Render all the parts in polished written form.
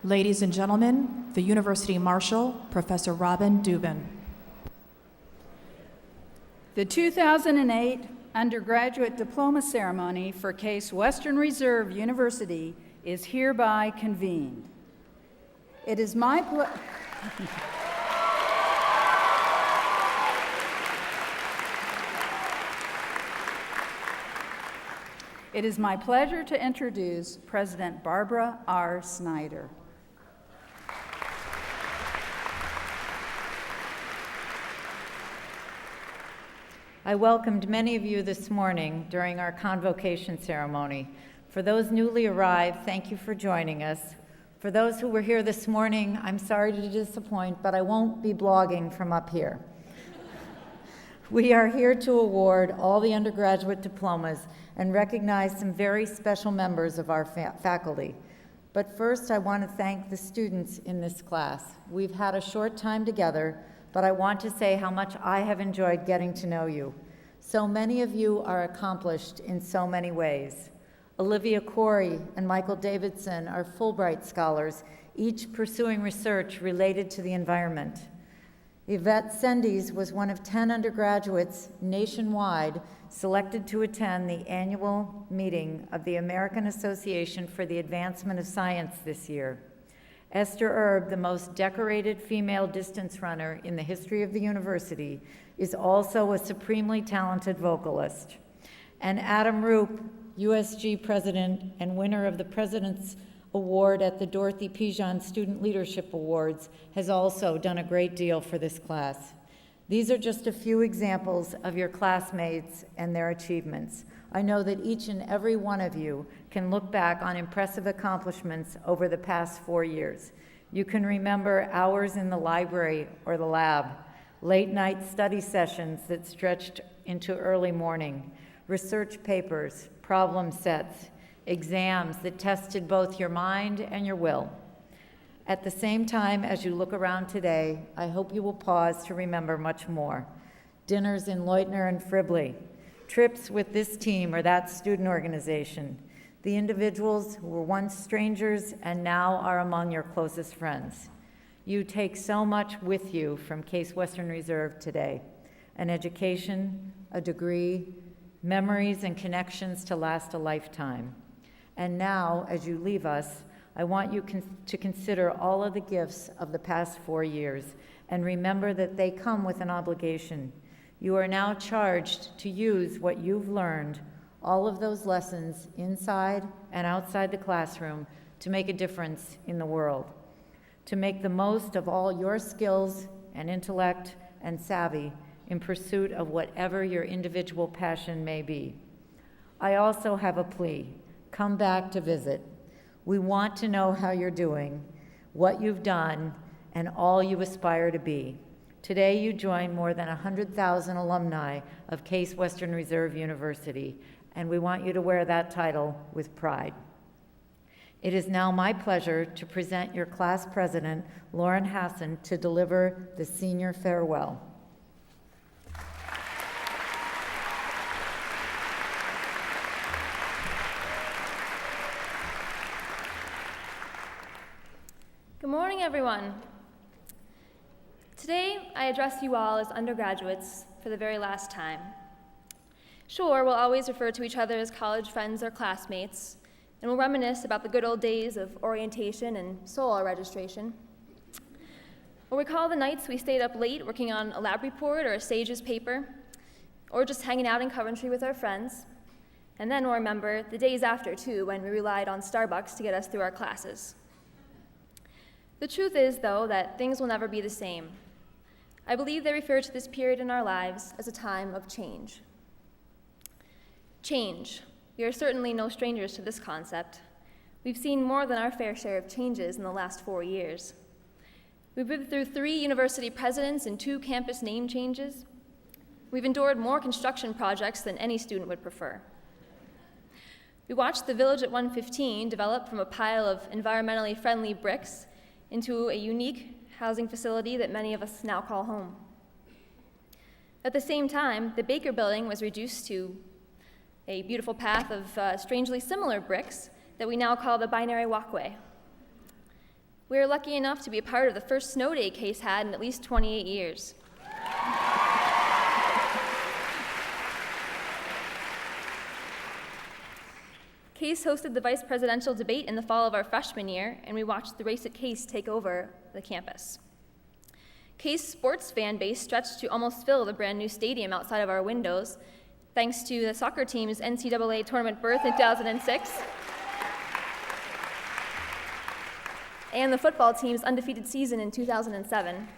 Ladies and gentlemen, the University Marshal, Professor Robin Dubin. The 2008 undergraduate diploma ceremony for Case Western Reserve University is hereby convened. It is my It is my pleasure to introduce President Barbara R. Snyder. I welcomed many of you this morning during our convocation ceremony. For those newly arrived, thank you for joining us. For those who were here this morning, I'm sorry to disappoint, but I won't be blogging from up here. We are here to award all the undergraduate diplomas and recognize some very special members of our faculty. But first, I want to thank the students in this class. We've had a short time together, but I want to say how much I have enjoyed getting to know you. So many of you are accomplished in so many ways. Olivia Corey and Michael Davidson are Fulbright scholars, each pursuing research related to the environment. Yvette Sendes was one of 10 undergraduates nationwide selected to attend the annual meeting of the American Association for the Advancement of Science this year. Esther Erb, the most decorated female distance runner in the history of the university, is also a supremely talented vocalist. And Adam Roop, USG president and winner of the President's Award at the Dorothy Pigeon Student Leadership Awards, has also done a great deal for this class. These are just a few examples of your classmates and their achievements. I know that each and every one of you can look back on impressive accomplishments over the past 4 years. You can remember hours in the library or the lab, late night study sessions that stretched into early morning, research papers, problem sets, exams that tested both your mind and your will. At the same time, as you look around today, I hope you will pause to remember much more. Dinners in Leutner and Fribley, trips with this team or that student organization, the individuals who were once strangers and now are among your closest friends. You take so much with you from Case Western Reserve today: an education, a degree, memories and connections to last a lifetime. And now, as you leave us, I want you to consider all of the gifts of the past 4 years and remember that they come with an obligation. You are now charged to use what you've learned, all of those lessons inside and outside the classroom, to make a difference in the world, to make the most of all your skills and intellect and savvy in pursuit of whatever your individual passion may be. I also have a plea. Come back to visit. We want to know how you're doing, what you've done, and all you aspire to be. Today you join more than 100,000 alumni of Case Western Reserve University, and we want you to wear that title with pride. It is now my pleasure to present your class president, Lauren Hassan, to deliver the senior farewell. Good morning, everyone. Today, I address you all as undergraduates for the very last time. Sure, we'll always refer to each other as college friends or classmates, and we'll reminisce about the good old days of orientation and SOLA registration. We'll recall the nights we stayed up late working on a lab report or a SAGES paper, or just hanging out in Coventry with our friends. And then we'll remember the days after, too, when we relied on Starbucks to get us through our classes. The truth is, though, that things will never be the same. I believe they refer to this period in our lives as a time of change. Change. We are certainly no strangers to this concept. We've seen more than our fair share of changes in the last 4 years. We've been through 3 university presidents and 2 campus name changes. We've endured more construction projects than any student would prefer. We watched the Village at 115 develop from a pile of environmentally friendly bricks into a unique housing facility that many of us now call home. At the same time, the Baker Building was reduced to a beautiful path of strangely similar bricks that we now call the Binary Walkway. We are lucky enough to be a part of the first snow day Case had in at least 28 years. Case hosted the vice presidential debate in the fall of our freshman year, and we watched the race at Case take over the campus. Case sports fan base stretched to almost fill the brand new stadium outside of our windows, thanks to the soccer team's NCAA tournament berth in 2006, and the football team's undefeated season in 2007.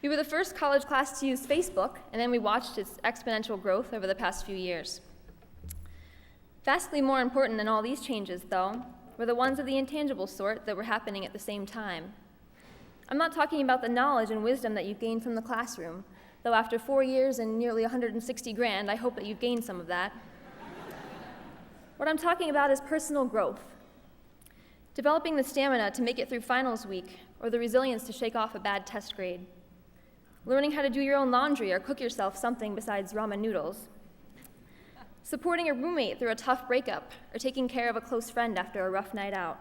We were the first college class to use Facebook, and then we watched its exponential growth over the past few years. Vastly more important than all these changes, though, were the ones of the intangible sort that were happening at the same time. I'm not talking about the knowledge and wisdom that you've gained from the classroom, though after 4 years and nearly 160 grand, I hope that you've gained some of that. What I'm talking about is personal growth. Developing the stamina to make it through finals week, or the resilience to shake off a bad test grade. Learning how to do your own laundry or cook yourself something besides ramen noodles. Supporting a roommate through a tough breakup, or taking care of a close friend after a rough night out.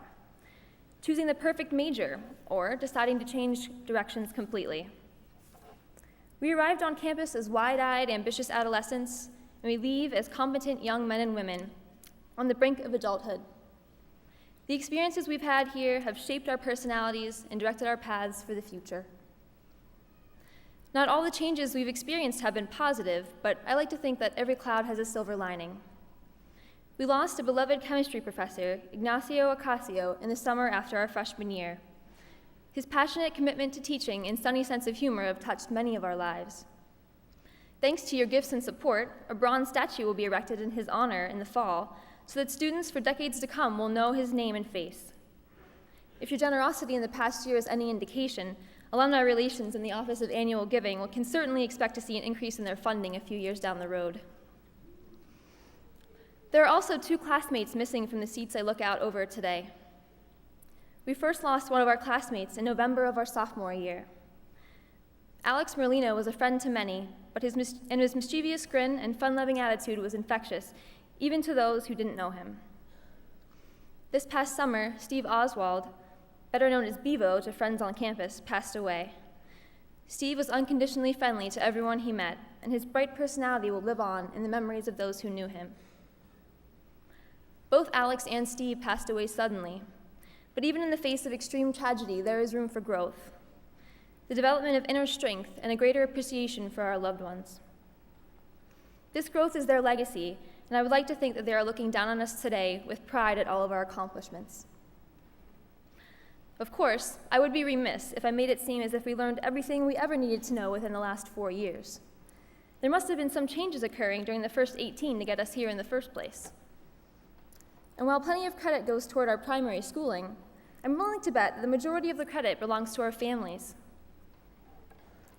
Choosing the perfect major, or deciding to change directions completely. We arrived on campus as wide-eyed, ambitious adolescents, and we leave as competent young men and women on the brink of adulthood. The experiences we've had here have shaped our personalities and directed our paths for the future. Not all the changes we've experienced have been positive, but I like to think that every cloud has a silver lining. We lost a beloved chemistry professor, Ignacio Ocasio, in the summer after our freshman year. His passionate commitment to teaching and sunny sense of humor have touched many of our lives. Thanks to your gifts and support, a bronze statue will be erected in his honor in the fall, so that students for decades to come will know his name and face. If your generosity in the past year is any indication, Alumni Relations and the Office of Annual Giving can certainly expect to see an increase in their funding a few years down the road. There are also 2 classmates missing from the seats I look out over today. We first lost one of our classmates in November of our sophomore year. Alex Merlino was a friend to many, but his mischievous grin and fun-loving attitude was infectious, even to those who didn't know him. This past summer, Steve Oswald, better known as Bevo to friends on campus, passed away. Steve was unconditionally friendly to everyone he met, and his bright personality will live on in the memories of those who knew him. Both Alex and Steve passed away suddenly, but even in the face of extreme tragedy, there is room for growth, the development of inner strength, and a greater appreciation for our loved ones. This growth is their legacy, and I would like to think that they are looking down on us today with pride at all of our accomplishments. Of course, I would be remiss if I made it seem as if we learned everything we ever needed to know within the last 4 years. There must have been some changes occurring during the first 18 to get us here in the first place. And while plenty of credit goes toward our primary schooling, I'm willing to bet that the majority of the credit belongs to our families.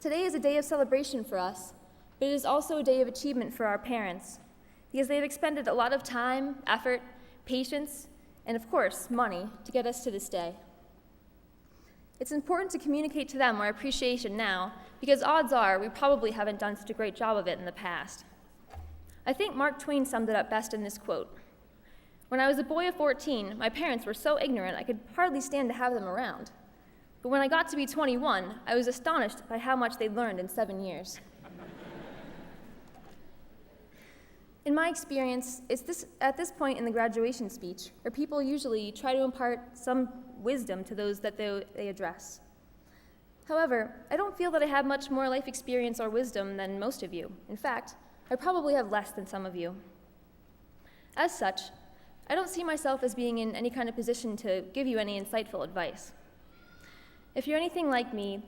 Today is a day of celebration for us, but it is also a day of achievement for our parents, because they have expended a lot of time, effort, patience, and of course, money to get us to this day. It's important to communicate to them our appreciation now, because odds are we probably haven't done such a great job of it in the past. I think Mark Twain summed it up best in this quote. When I was a boy of 14, my parents were so ignorant I could hardly stand to have them around. But when I got to be 21, I was astonished by how much they'd learned in 7 years. In my experience, it's at this point in the graduation speech where people usually try to impart some wisdom to those that they address. However, I don't feel that I have much more life experience or wisdom than most of you. In fact, I probably have less than some of you. As such, I don't see myself as being in any kind of position to give you any insightful advice. If you're anything like me,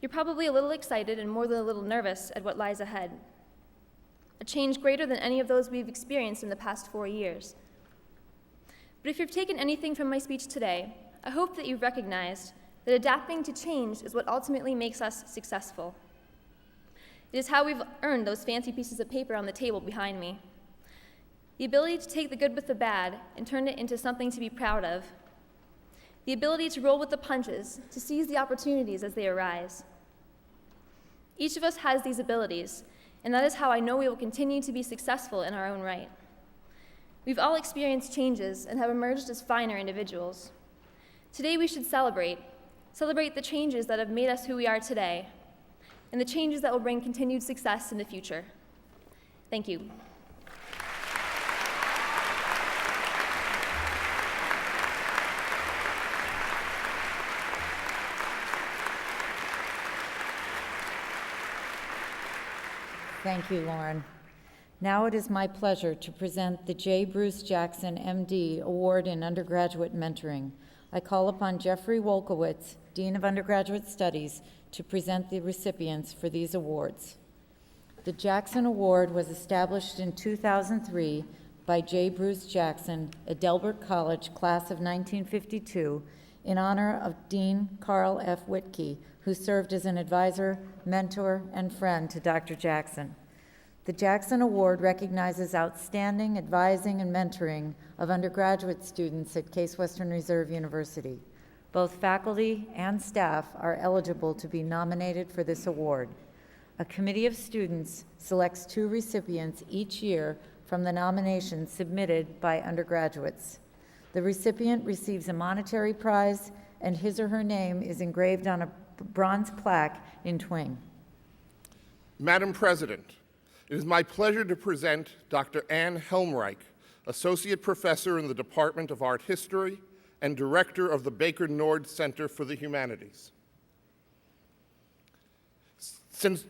you're probably a little excited and more than a little nervous at what lies ahead. A change greater than any of those we've experienced in the past 4 years. But if you've taken anything from my speech today, I hope that you've recognized that adapting to change is what ultimately makes us successful. It is how we've earned those fancy pieces of paper on the table behind me. The ability to take the good with the bad and turn it into something to be proud of. The ability to roll with the punches, to seize the opportunities as they arise. Each of us has these abilities, and that is how I know we will continue to be successful in our own right. We've all experienced changes and have emerged as finer individuals. Today we should celebrate the changes that have made us who we are today, and the changes that will bring continued success in the future. Thank you. Thank you, Lauren. Now it is my pleasure to present the J. Bruce Jackson, MD, Award in Undergraduate Mentoring. I call upon Jeffrey Wolkowitz, Dean of Undergraduate Studies, to present the recipients for these awards. The Jackson Award was established in 2003 by J. Bruce Jackson, a Delbert College class of 1952, in honor of Dean Carl F. Whitkey, who served as an advisor, mentor, and friend to Dr. Jackson. The Jackson Award recognizes outstanding advising and mentoring of undergraduate students at Case Western Reserve University. Both faculty and staff are eligible to be nominated for this award. A committee of students selects 2 recipients each year from the nominations submitted by undergraduates. The recipient receives a monetary prize, and his or her name is engraved on a bronze plaque in Twing. Madam President, it is my pleasure to present Dr. Ann Helmreich, Associate Professor in the Department of Art History and Director of the Baker Nord Center for the Humanities. Since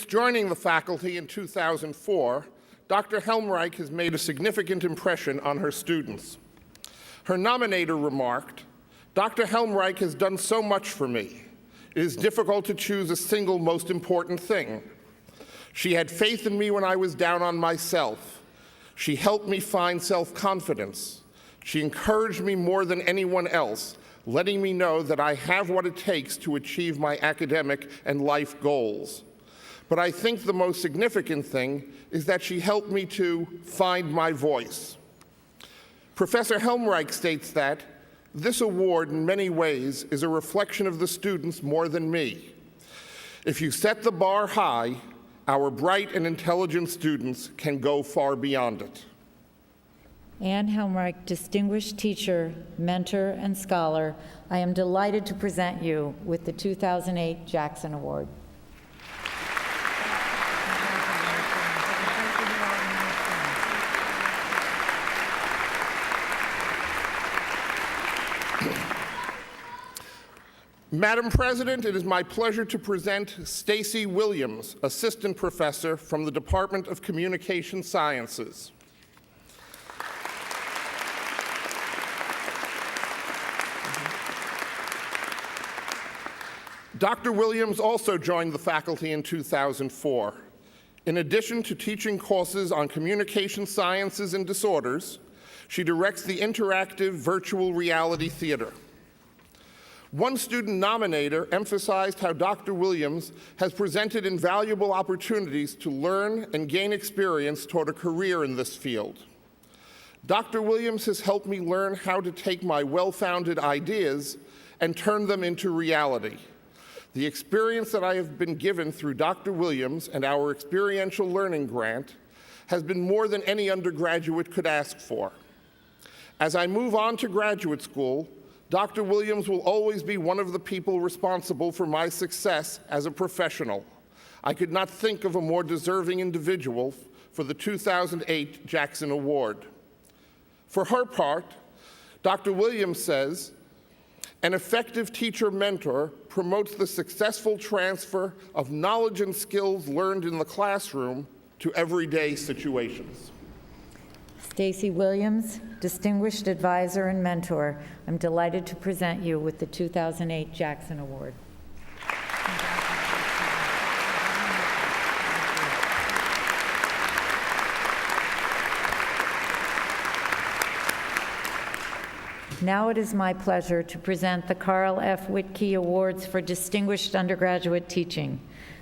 joining the faculty in 2004, Dr. Helmreich has made a significant impression on her students. Her nominator remarked, "Dr. Helmreich has done so much for me. It is difficult to choose a single most important thing. She had faith in me when I was down on myself. She helped me find self-confidence. She encouraged me more than anyone else, letting me know that I have what it takes to achieve my academic and life goals. But I think the most significant thing is that she helped me to find my voice." Professor Helmreich states that this award in many ways is a reflection of the students more than me. If you set the bar high, our bright and intelligent students can go far beyond it. Ann Helmreich, distinguished teacher, mentor, and scholar, I am delighted to present you with the 2008 Jackson Award. Madam President, it is my pleasure to present Stacy Williams, Assistant Professor from the Department of Communication Sciences. Dr. Williams also joined the faculty in 2004. In addition to teaching courses on communication sciences and disorders, she directs the interactive virtual reality theater. One student nominator emphasized how Dr. Williams has presented invaluable opportunities to learn and gain experience toward a career in this field. Dr. Williams has helped me learn how to take my well-founded ideas and turn them into reality. The experience that I have been given through Dr. Williams and our experiential learning grant has been more than any undergraduate could ask for. As I move on to graduate school, Dr. Williams will always be one of the people responsible for my success as a professional. I could not think of a more deserving individual for the 2008 Jackson Award. For her part, Dr. Williams says, "An effective teacher-mentor promotes the successful transfer of knowledge and skills learned in the classroom to everyday situations." Stacy Williams, distinguished advisor and mentor, I'm delighted to present you with the 2008 Jackson Award. Now it is my pleasure to present the Carl F. Whitkey Awards for Distinguished Undergraduate Teaching.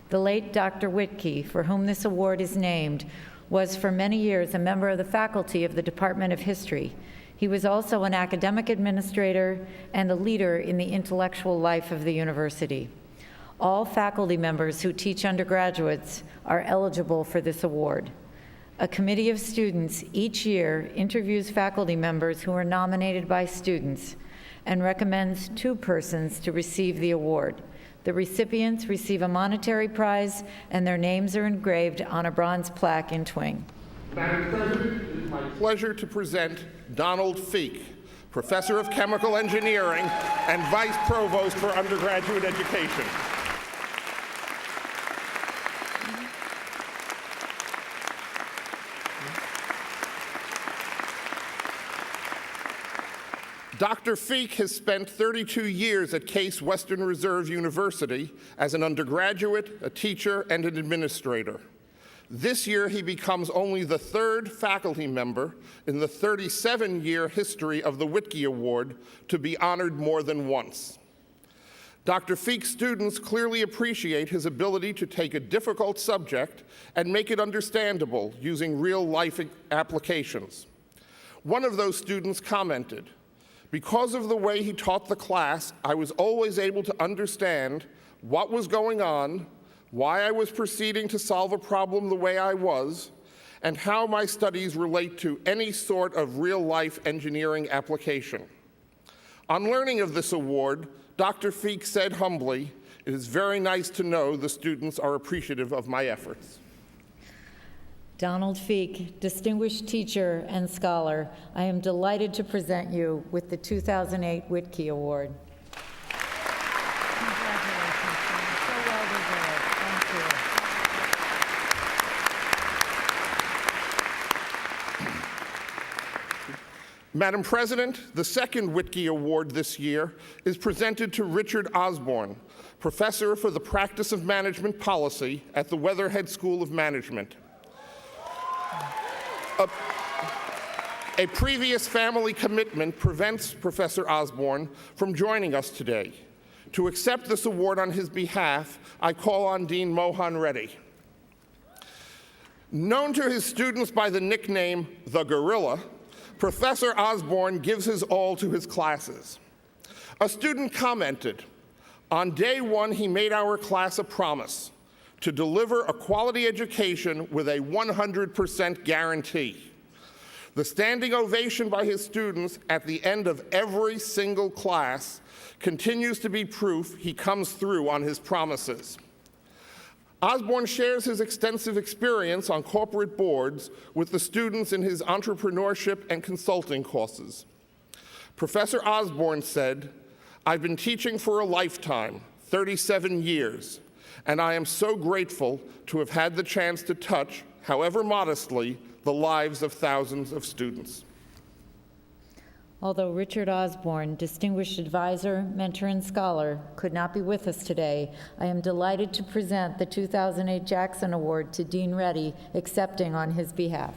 The late Dr. Whitkey, for whom this award is named, was for many years a member of the faculty of the Department of History. He was also an academic administrator and a leader in the intellectual life of the university. All faculty members who teach undergraduates are eligible for this award. A committee of students each year interviews faculty members who are nominated by students and recommends 2 persons to receive the award. The recipients receive a monetary prize, and their names are engraved on a bronze plaque in Twing. Madam President, it is my pleasure to present Donald Feek, Professor of Chemical Engineering and Vice Provost for Undergraduate Education. Dr. Feek has spent 32 years at Case Western Reserve University as an undergraduate, a teacher, and an administrator. This year, he becomes only the 3rd faculty member in the 37-year history of the Whitkey Award to be honored more than once. Dr. Feek's students clearly appreciate his ability to take a difficult subject and make it understandable using real-life applications. One of those students commented, "Because of the way he taught the class, I was always able to understand what was going on, why I was proceeding to solve a problem the way I was, and how my studies relate to any sort of real-life engineering application." On learning of this award, Dr. Feek said humbly, "It is very nice to know the students are appreciative of my efforts." Donald Feek, distinguished teacher and scholar, I am delighted to present you with the 2008 Whitkey Award. Congratulations, Tom. So well deserved. Thank you. Madam President, the 2nd Whitkey Award this year is presented to Richard Osborne, Professor for the Practice of Management Policy at the Weatherhead School of Management. A previous family commitment prevents Professor Osborne from joining us today. To accept this award on his behalf, I call on Dean Mohan Reddy. Known to his students by the nickname the Gorilla, Professor Osborne gives his all to his classes. A student commented, "On day 1, he made our class a promise to deliver a quality education with a 100% guarantee." The standing ovation by his students at the end of every single class continues to be proof he comes through on his promises. Osborne shares his extensive experience on corporate boards with the students in his entrepreneurship and consulting courses. Professor Osborne said, "I've been teaching for a lifetime, 37 years, and I am so grateful to have had the chance to touch, however modestly, the lives of thousands of students." Although Richard Osborne, distinguished advisor, mentor, and scholar, could not be with us today, I am delighted to present the 2008 Jackson Award to Dean Reddy, accepting on his behalf.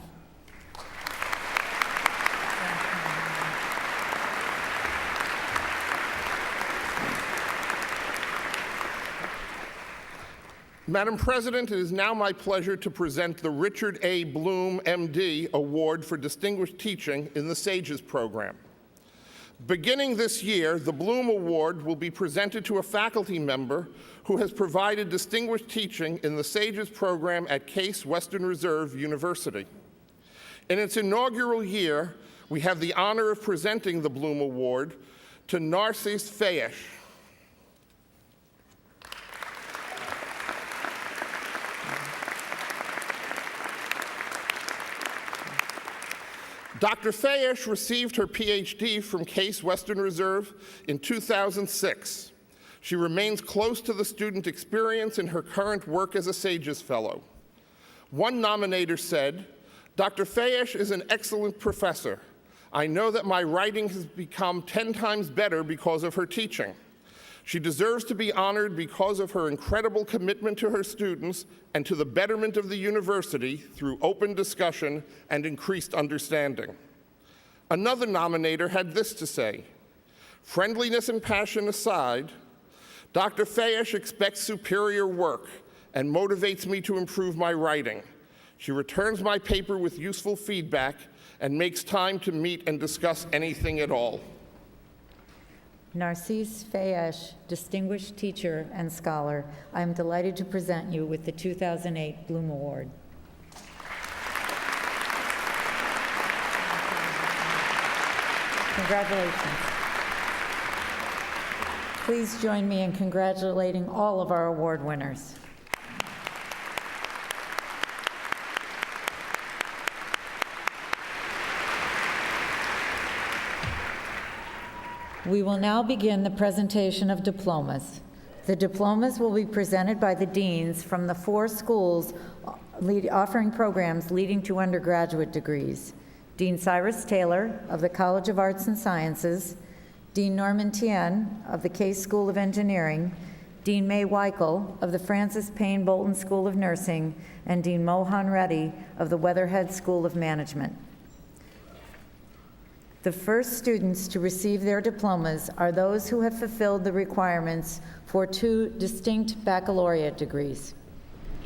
Madam President, it is now my pleasure to present the Richard A. Bloom, MD, Award for Distinguished Teaching in the SAGES program. Beginning this year, the Bloom Award will be presented to a faculty member who has provided distinguished teaching in the SAGES program at Case Western Reserve University. In its inaugural year, we have the honor of presenting the Bloom Award to Narcisse Fayesh. Dr. Fayesh received her PhD from Case Western Reserve in 2006. She remains close to the student experience in her current work as a SAGES Fellow. One nominator said, "Dr. Fayesh is an excellent professor. I know that my writing has become 10 times better because of her teaching. She deserves to be honored because of her incredible commitment to her students and to the betterment of the university through open discussion and increased understanding." Another nominator had this to say, "Friendliness and passion aside, Dr. Fayesh expects superior work and motivates me to improve my writing. She returns my paper with useful feedback and makes time to meet and discuss anything at all. Narcisse Fayesh, distinguished teacher and scholar, I am delighted to present you with the 2008 Bloom Award. Congratulations. Please join me in congratulating all of our award winners. We will now begin the presentation of diplomas. The diplomas will be presented by the deans from the 4 schools offering programs leading to undergraduate degrees. Dean Cyrus Taylor of the College of Arts and Sciences, Dean Norman Tien of the Case School of Engineering, Dean May Weichel of the Francis Payne Bolton School of Nursing, and Dean Mohan Reddy of the Weatherhead School of Management. The first students to receive their diplomas are those who have fulfilled the requirements for 2 distinct baccalaureate degrees.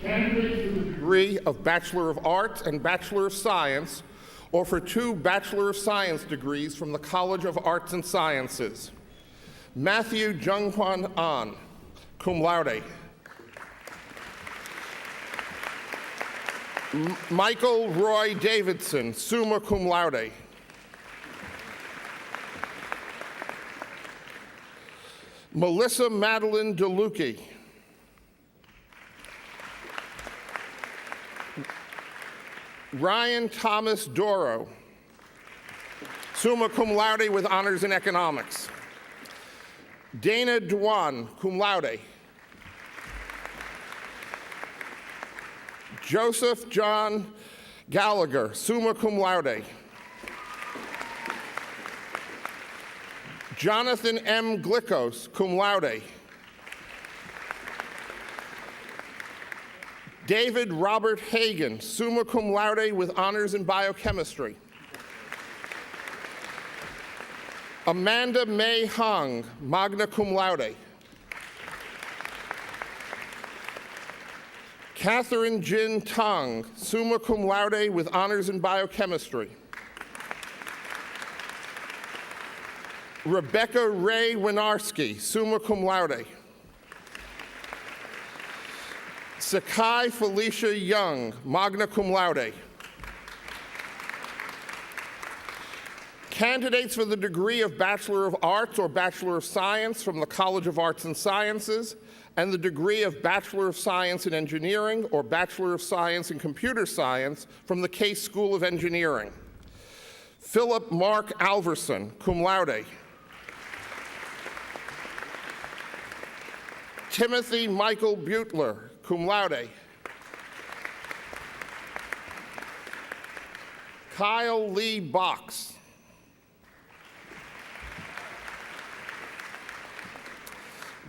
Candidates for the degree of Bachelor of Arts and Bachelor of Science, or for 2 Bachelor of Science degrees from the College of Arts and Sciences. Matthew Junghwan An, cum laude. Michael Roy Davidson, summa cum laude. Melissa Madeline DeLucchi. Ryan Thomas Doro, summa cum laude with honors in economics. Dana Duan, cum laude. Joseph John Gallagher, summa cum laude. Jonathan M. Glikos, cum laude. David Robert Hagan, summa cum laude with honors in biochemistry. Amanda May Hung, magna cum laude. Catherine Jin Tong, summa cum laude with honors in biochemistry. Rebecca Ray Winarski, summa cum laude. Sakai Felicia Young, magna cum laude. Candidates for the degree of Bachelor of Arts or Bachelor of Science from the College of Arts and Sciences, and the degree of Bachelor of Science in Engineering or Bachelor of Science in Computer Science from the Case School of Engineering. Philip Mark Alverson, cum laude. Timothy Michael Butler, cum laude. Kyle Lee Box.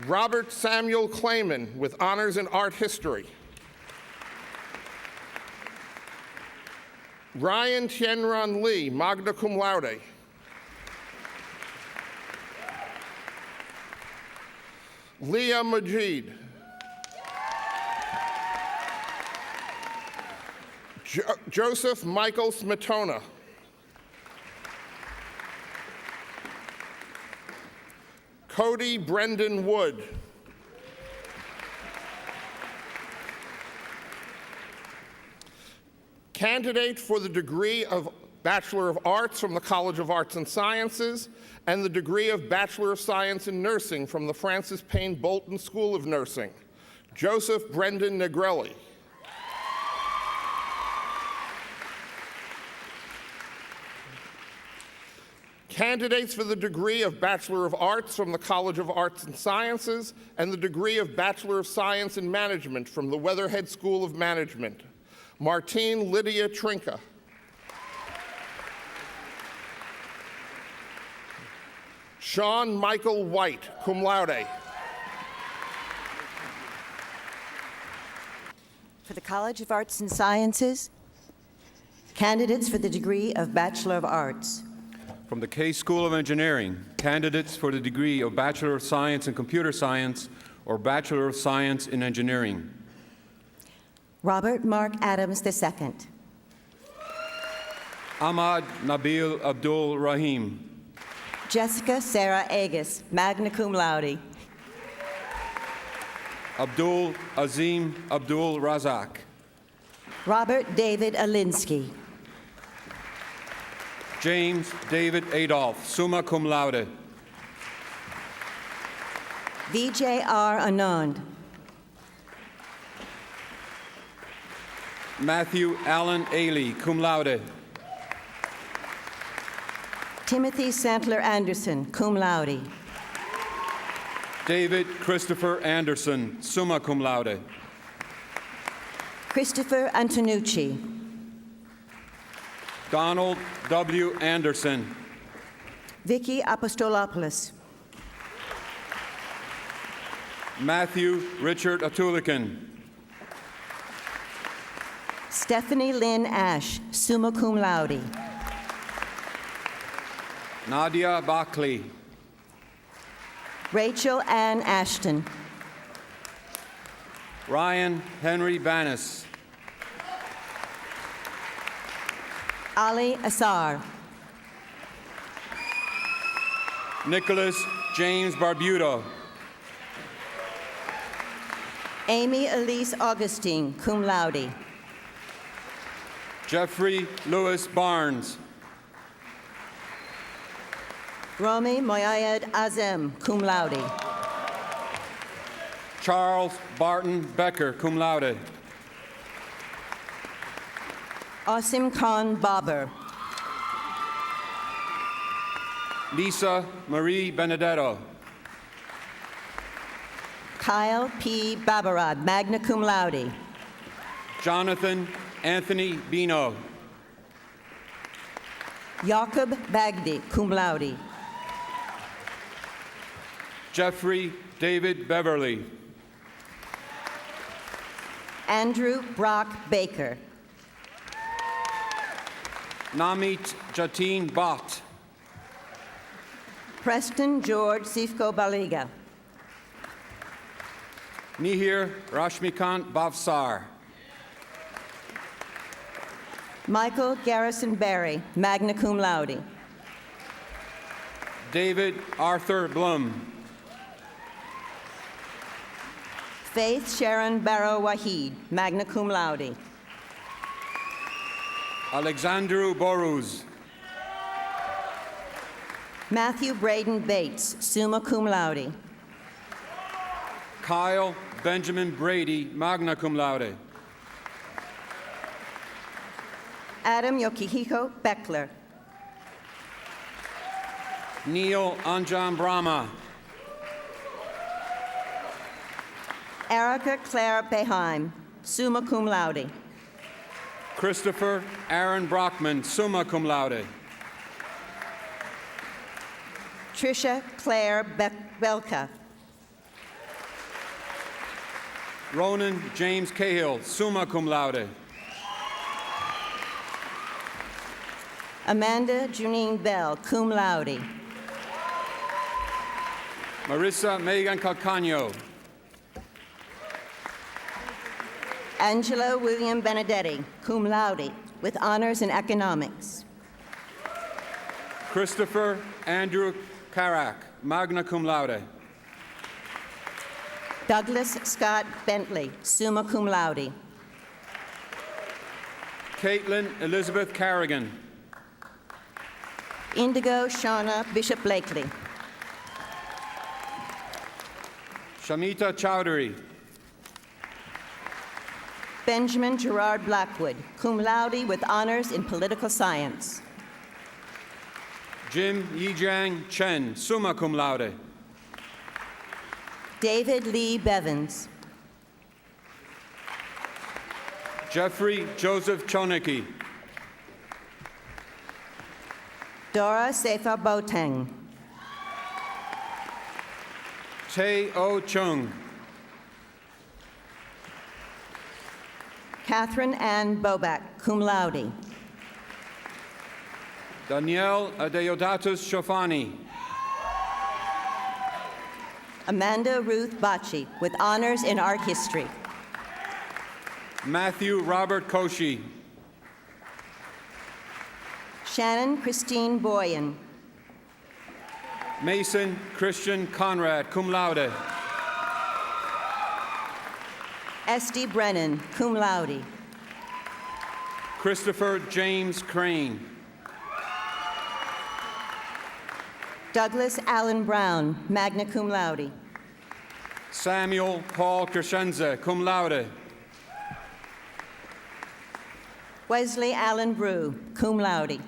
Robert Samuel Clayman with honors in art history. Ryan Tienron Lee, magna cum laude. Leah Majid. Joseph Michael Smetona. Cody Brendan Wood. Candidate for the degree of Bachelor of Arts from the College of Arts and Sciences and the degree of Bachelor of Science in Nursing from the Francis Payne Bolton School of Nursing, Joseph Brendan Negrelli. Candidates for the degree of Bachelor of Arts from the College of Arts and Sciences and the degree of Bachelor of Science in Management from the Weatherhead School of Management, Martine Lydia Trinka. Sean Michael White, cum laude. For the College of Arts and Sciences, candidates for the degree of Bachelor of Arts. From the Case School of Engineering, candidates for the degree of Bachelor of Science in Computer Science or Bachelor of Science in Engineering. Robert Mark Adams II. Ahmad Nabil Abdul Rahim. Jessica Sarah Agus, magna cum laude. Abdul Azim Abdul Razak. Robert David Alinsky. James David Adolph, summa cum laude. Vijay-R. Anand. Matthew Allen Ailey, cum laude. Timothy Santler Anderson, cum laude. David Christopher Anderson, summa cum laude. Christopher Antonucci. Donald W. Anderson. Vicky Apostolopoulos. Matthew Richard Atulican. Stephanie Lynn Ash, summa cum laude. Nadia Bakli. Rachel Ann Ashton. Ryan Henry Banis. Ali Assar. Nicholas James Barbudo. Amy Elise Augustine, cum laude. Jeffrey Lewis Barnes. Romy Moyayed Azem, cum laude. Charles Barton Becker, cum laude. Asim Khan Babar. Lisa Marie Benedetto. Kyle P. Babarad, magna cum laude. Jonathan Anthony Bino. Jakob Bagdi, cum laude. Jeffrey David Beverly. Andrew Brock Baker. Namit Jatin Bhatt. Preston George Sifko Baliga. Mihir Rashmikant Bhavsar. Michael Garrison Berry, magna cum laude. David Arthur Blum. Faith Sharon Barrow Wahid, magna cum laude. Alexandru Boruz. Matthew Braden Bates, summa cum laude. Kyle Benjamin Brady, magna cum laude. Adam Yokihiko Beckler. Neil Anjan Brahma. Erica Claire Beheim, summa cum laude. Christopher Aaron Brockman, summa cum laude. Trisha Claire Belka. Ronan James Cahill, summa cum laude. Amanda Junine Bell, cum laude. Marissa Megan Calcagno. Angela William Benedetti, cum laude, with honors in economics. Christopher Andrew Karak, magna cum laude. Douglas Scott Bentley, summa cum laude. Caitlin Elizabeth Carrigan. Indigo Shauna Bishop Blakely. Shamita Chowdhury. Benjamin Gerard Blackwood, cum laude with honors in political science. Jim Yijiang Chen, summa cum laude. David Lee Bevins. Jeffrey Joseph Choneki. Dora Sefa Boateng. Tae O Chung. Catherine Ann Bobak, cum laude. Danielle Adeodatus Shofani. Amanda Ruth Bocci, with honors in art history. Matthew Robert Koshi. Shannon Christine Boyan. Mason Christian Conrad, cum laude. Esty Brennan, cum laude. Christopher James Crane. Douglas Allen Brown, magna cum laude. Samuel Paul Crescenza, cum laude. Wesley Allen Brew, cum laude.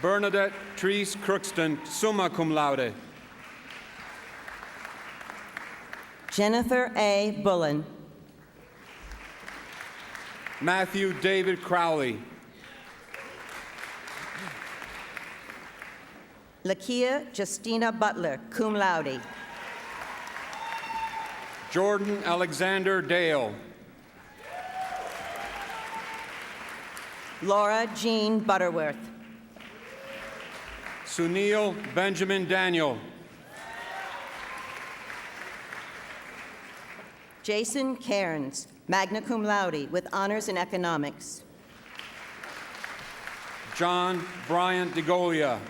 Bernadette Treese Crookston, summa cum laude. Jennifer A. Bullen. Matthew David Crowley. Lakia Justina Butler, cum laude. Jordan Alexander Dale. Laura Jean Butterworth. Sunil Benjamin Daniel. Jason Cairns, magna cum laude with honors in economics. John Bryant DeGolia.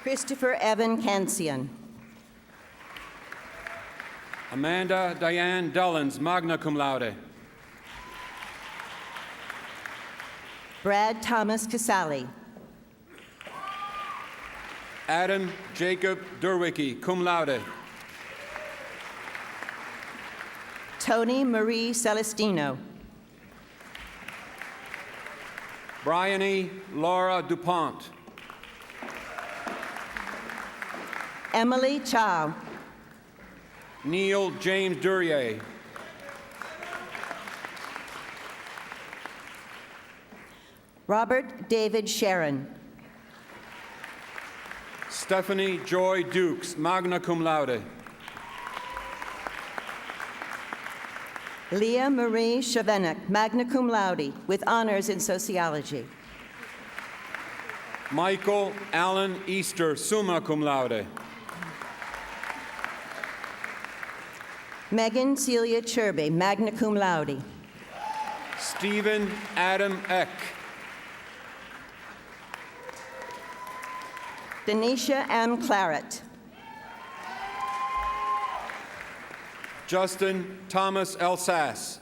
Christopher Evan Cansian. Amanda Diane Dullins, magna cum laude. Brad Thomas Casali. Adam Jacob Durwicki, cum laude. Tony Marie Celestino. Bryony Laura DuPont. Emily Chow. Neil James Duryea. Robert David Sharon. Stephanie Joy Dukes, magna cum laude. Leah Marie Chevenek, magna cum laude with honors in sociology. Michael Allen Easter, summa cum laude. Megan Celia Chirby, magna cum laude. Stephen Adam Eck. Denisha M. Claret. Justin Thomas Elsass.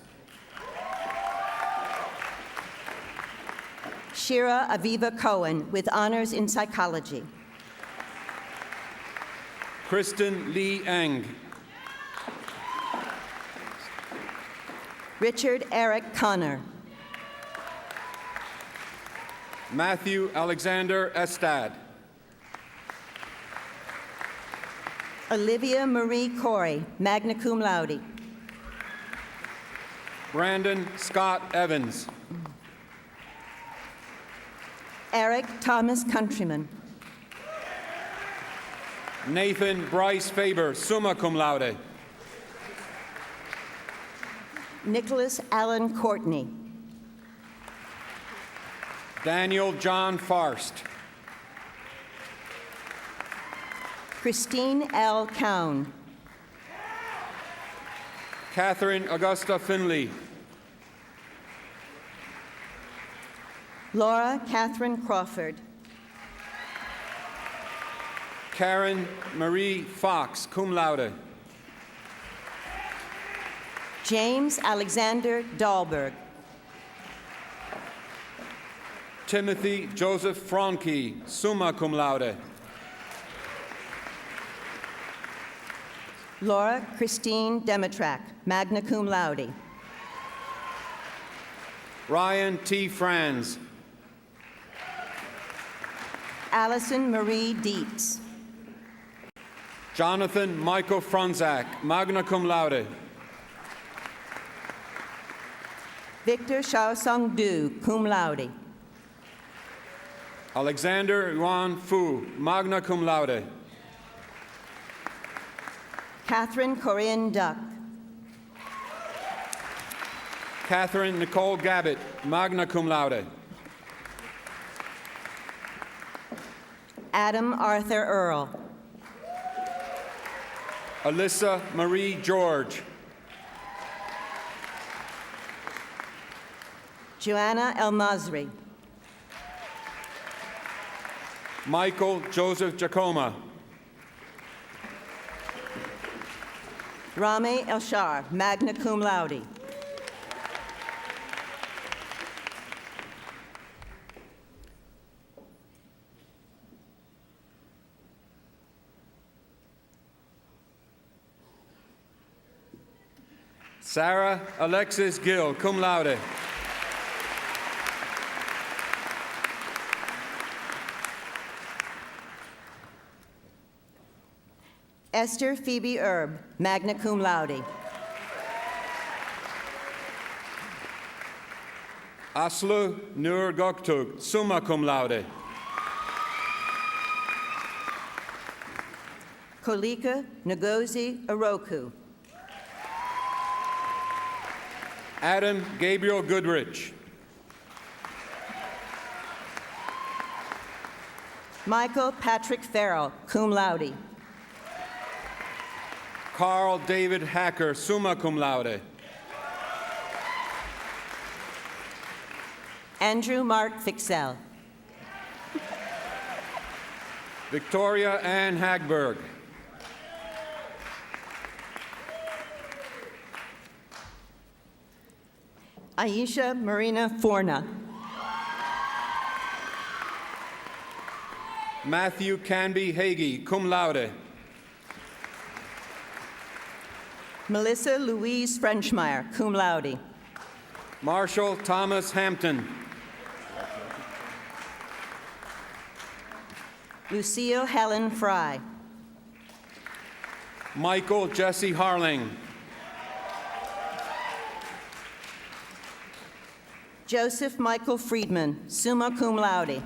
Shira Aviva Cohen with honors in psychology. Kristen Lee Eng. Richard Eric Connor. Matthew Alexander Estad. Olivia Marie Corey, magna cum laude. Brandon Scott Evans. Eric Thomas Countryman. Nathan Bryce Faber, summa cum laude. Nicholas Allen Courtney. Daniel John Farst. Christine L. Cowan. Catherine Augusta Finley. Laura Catherine Crawford. Karen Marie Fox, cum laude. James Alexander Dahlberg. Timothy Joseph Franke, summa cum laude. Laura Christine Demetrak, magna cum laude. Ryan T. Franz. Allison Marie Dietz. Jonathan Michael Franzak, magna cum laude. Victor Shaosong Du, cum laude. Alexander Yuan Fu, magna cum laude. Catherine Corinne Duck. Catherine Nicole Gabbett, magna cum laude. Adam Arthur Earl. Alyssa Marie George. Joanna El-Masri, Michael Joseph Giacomo, Rami El-Shar, magna cum laude. Sarah Alexis Gill, cum laude. Esther Phoebe Erb, magna cum laude. Aslu Nur Goktug, summa cum laude. Kolika Ngozi Oroku, Adam Gabriel Goodrich, Michael Patrick Farrell, cum laude. Carl David Hacker, summa cum laude. Andrew Mark Fixell, Victoria Ann Hagberg, Aisha Marina Forna, Matthew Canby Hagee, cum laude. Melissa Louise Frenchmeyer, cum laude. Marshall Thomas Hampton, Lucille Helen Fry, Michael Jesse Harling, Joseph Michael Friedman, summa cum laude.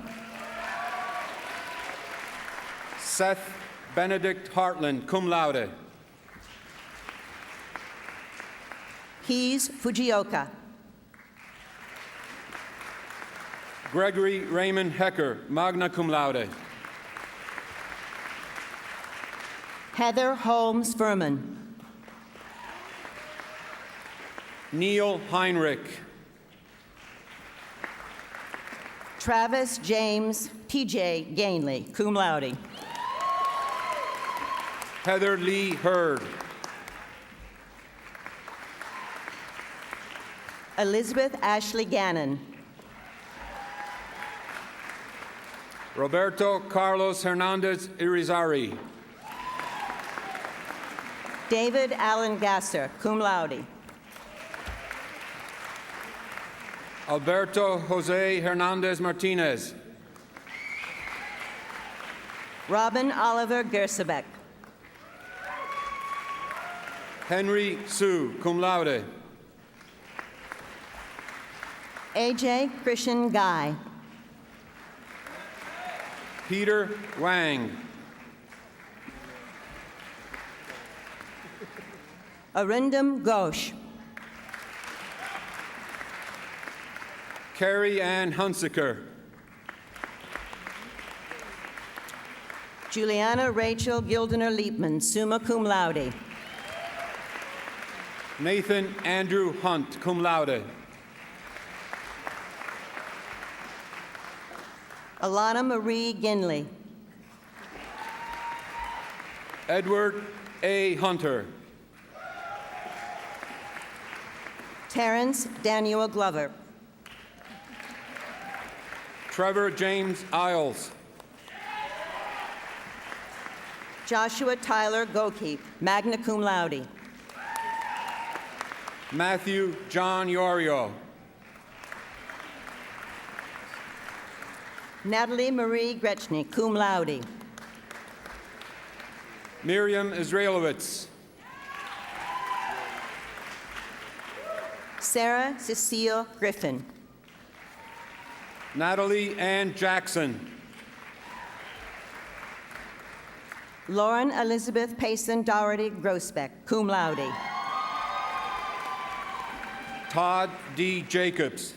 Seth Benedict Hartland, cum laude. Hees Fujioka, Gregory Raymond Hecker, magna cum laude. Heather Holmes Furman, Neil Heinrich, Travis James T.J. Gainley, cum laude. Heather Lee Hurd, Elizabeth Ashley Gannon, Roberto Carlos Hernandez Irizarry, David Allen Gasser, cum laude. Alberto Jose Hernandez Martinez, Robin Oliver Gersbeck, Henry Sue, cum laude. AJ Christian Guy, Peter Wang, Arundam Ghosh, Carrie Ann Hunsaker, Juliana Rachel Gildener Liepman, summa cum laude. Nathan Andrew Hunt, cum laude. Alana Marie Ginley, Edward A. Hunter, Terrence Daniel Glover, Trevor James Isles, Joshua Tyler Gokeep, magna cum laude. Matthew John Yorio, Natalie Marie Gretschny, cum laude. Miriam Israelowitz, Sarah Cecile Griffin, Natalie Ann Jackson, Lauren Elizabeth Payson Doherty Grosbeck, cum laude. Todd D. Jacobs,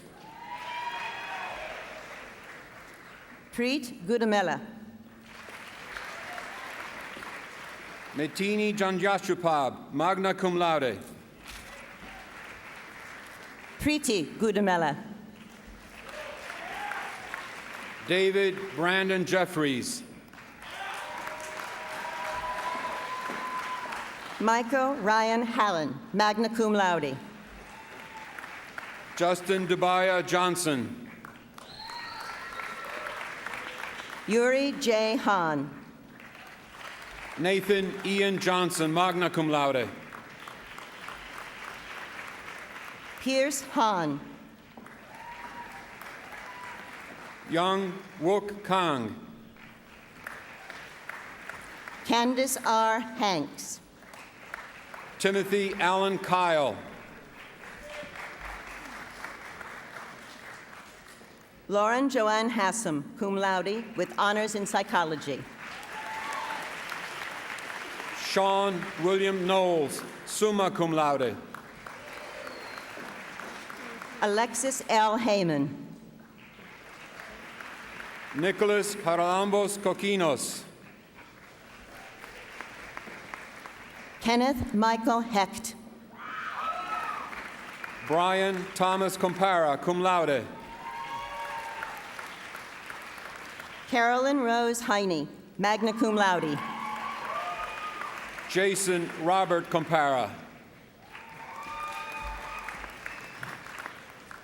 Preet Gudamela, Metini Janjashupab, magna cum laude. Preeti Gudamela, David Brandon Jeffries. Michael Ryan Hallen, magna cum laude. Justin Dubaya Johnson. Yuri J. Hahn. Nathan Ian Johnson, magna cum laude. Pierce Hahn. Young Wook Kang. Candace R. Hanks. Timothy Allen Kyle. Lauren Joanne Hassam, cum laude, with honors in psychology. Sean William Knowles, summa cum laude. Alexis L. Heyman. Nicholas Haralambos Coquinos. Kenneth Michael Hecht. Brian Thomas Compara, cum laude. Carolyn Rose Heine, magna cum laude. Jason Robert Compara.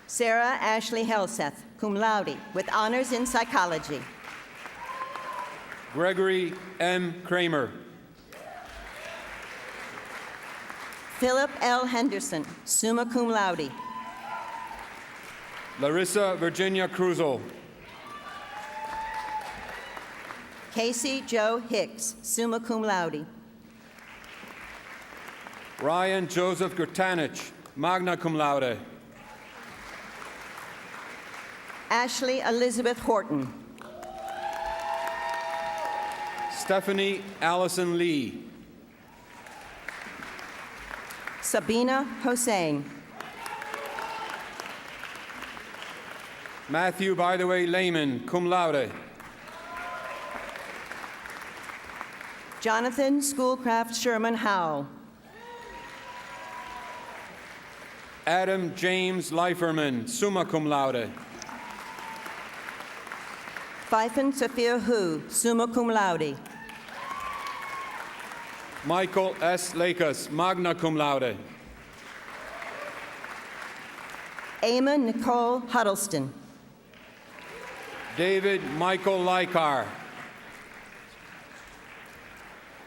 Sarah Ashley Helseth, cum laude, with honors in psychology. Gregory M. Kramer. Philip L. Henderson, summa cum laude. Larissa Virginia Cruzel. Casey Joe Hicks, summa cum laude. Ryan Joseph Gertanich, magna cum laude. Ashley Elizabeth Horton. Stephanie Allison Lee. Sabina Hossein. Matthew, by the way, Lehman, cum laude. Jonathan Schoolcraft Sherman Howell. Adam James Leiferman, summa cum laude. Pfeiffer Sophia Hu, summa cum laude. Michael S. Lakas, magna cum laude. Emma Nicole Huddleston. David Michael Lykar.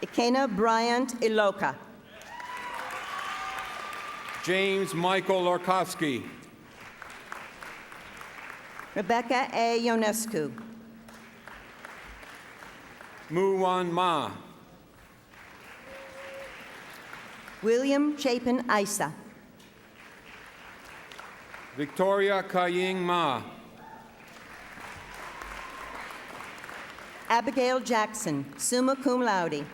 Ikena Bryant Iloka. James Michael Lorkowski. Rebecca A. Ionescu. Muwan Ma. William Chapin Isa. Victoria Kaying Ma. Abigail Jackson, summa cum laude.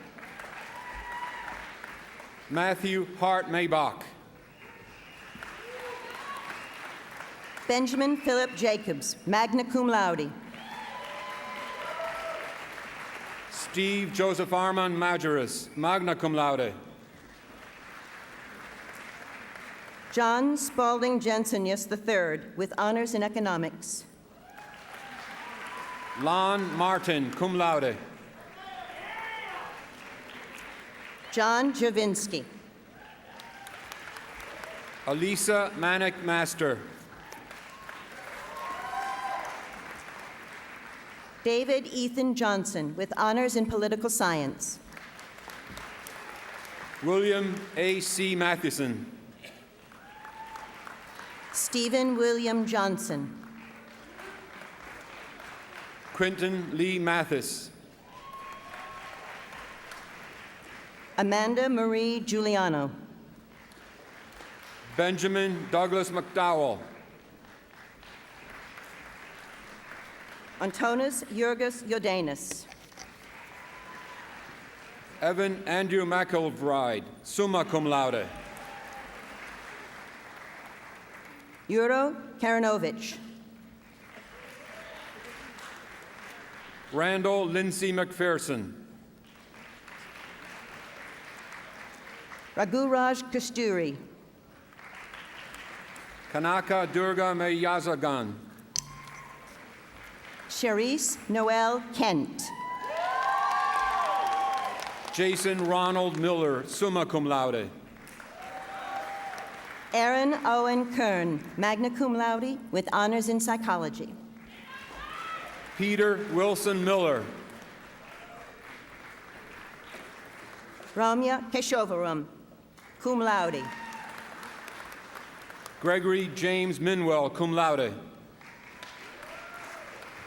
Matthew Hart Maybach. Benjamin Philip Jacobs, magna cum laude. Steve Joseph Armand Majoris, magna cum laude. John Spalding Jensenius III, with honors in economics. Lon Martin, cum laude. John Javinsky. Elisa Manick Master. David Ethan Johnson, with honors in political science. William A.C. Matheson. Stephen William Johnson. Quentin Lee Mathis. Amanda Marie Giuliano. Benjamin Douglas McDowell. Antonis Jurgis Yodanis. Evan Andrew McElbride, summa cum laude. Yuro Karanovich. Randall Lindsay McPherson. Raghuraj Kasturi. Kanaka Durga Meyazagan. Cherise Noel Kent. Jason Ronald Miller, summa cum laude. Aaron Owen Kern, magna cum laude with honors in psychology. Peter Wilson Miller. Ramya Keshovaram, cum laude. Gregory James Minwell, cum laude.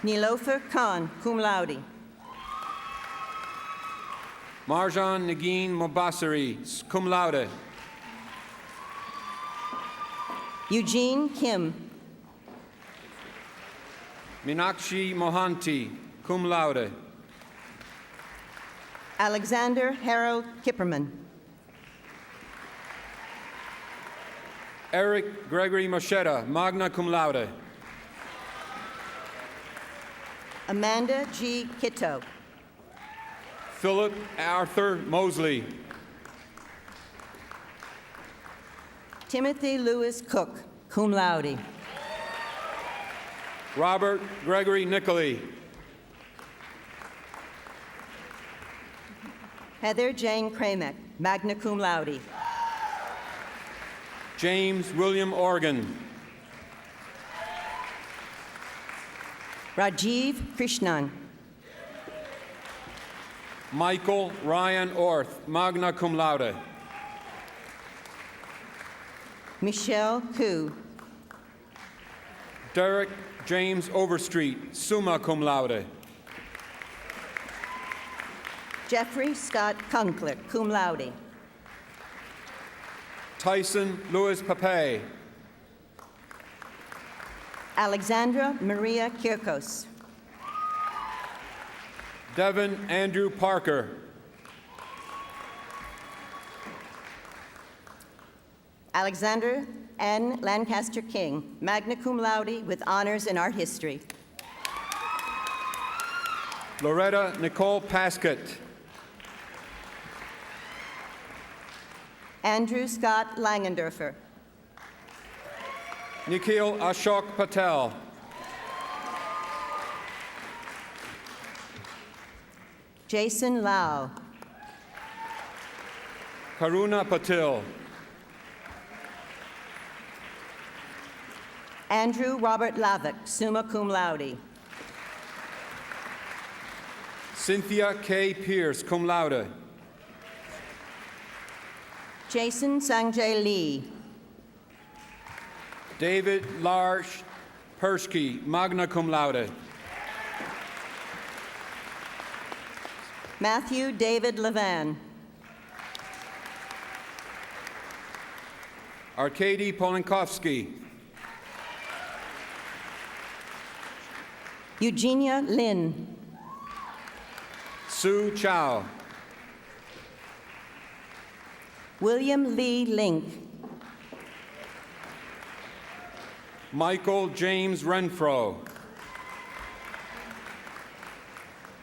Nilofer Khan, cum laude. Marjan Nagin Mobasari, cum laude. Eugene Kim. Minakshi Mohanty, cum laude. Alexander Harold Kipperman. Eric Gregory Moschetta, magna cum laude. Amanda G. Kitto. Philip Arthur Mosley. Timothy Lewis Cook, cum laude. Robert Gregory Nicoli. Heather Jane Kramek, magna cum laude. James William Organ. Rajiv Krishnan. Michael Ryan Orth, magna cum laude. Michelle Koo. Derek James Overstreet, summa cum laude. Jeffrey Scott Kunkler, cum laude. Tyson Louis Pape. Alexandra Maria Kirkos. Devin Andrew Parker. Alexander N. Lancaster King, magna cum laude with honors in art history. Loretta Nicole Paskett. Andrew Scott Langendorfer. Nikhil Ashok Patel. Jason Lau. Karuna Patil. Andrew Robert Lavik, summa cum laude. Cynthia K. Pierce, cum laude. Jason Sanjay Lee. David Lars Persky, magna cum laude. Matthew David Levan. Arkady Polankovsky. Eugenia Lin. Sue Chow. William Lee Link. Michael James Renfro.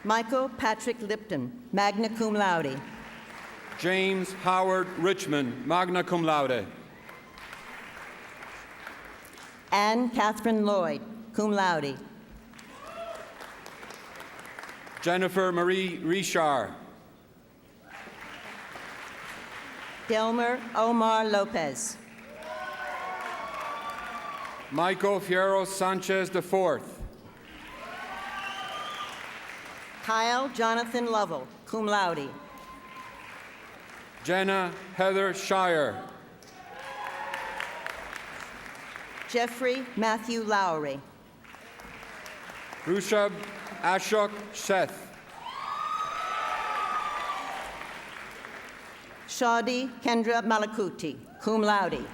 Michael Patrick Lipton, magna cum laude. James Howard Richmond, magna cum laude. Anne Catherine Lloyd, cum laude. Jennifer Marie Richard. Delmer Omar Lopez. Michael Fierro Sanchez IV. Kyle Jonathan Lovell, cum laude. Jenna Heather Shire. Jeffrey Matthew Lowry. Rushab Ashok Seth. Shadi Kendra Malakuti, cum laude.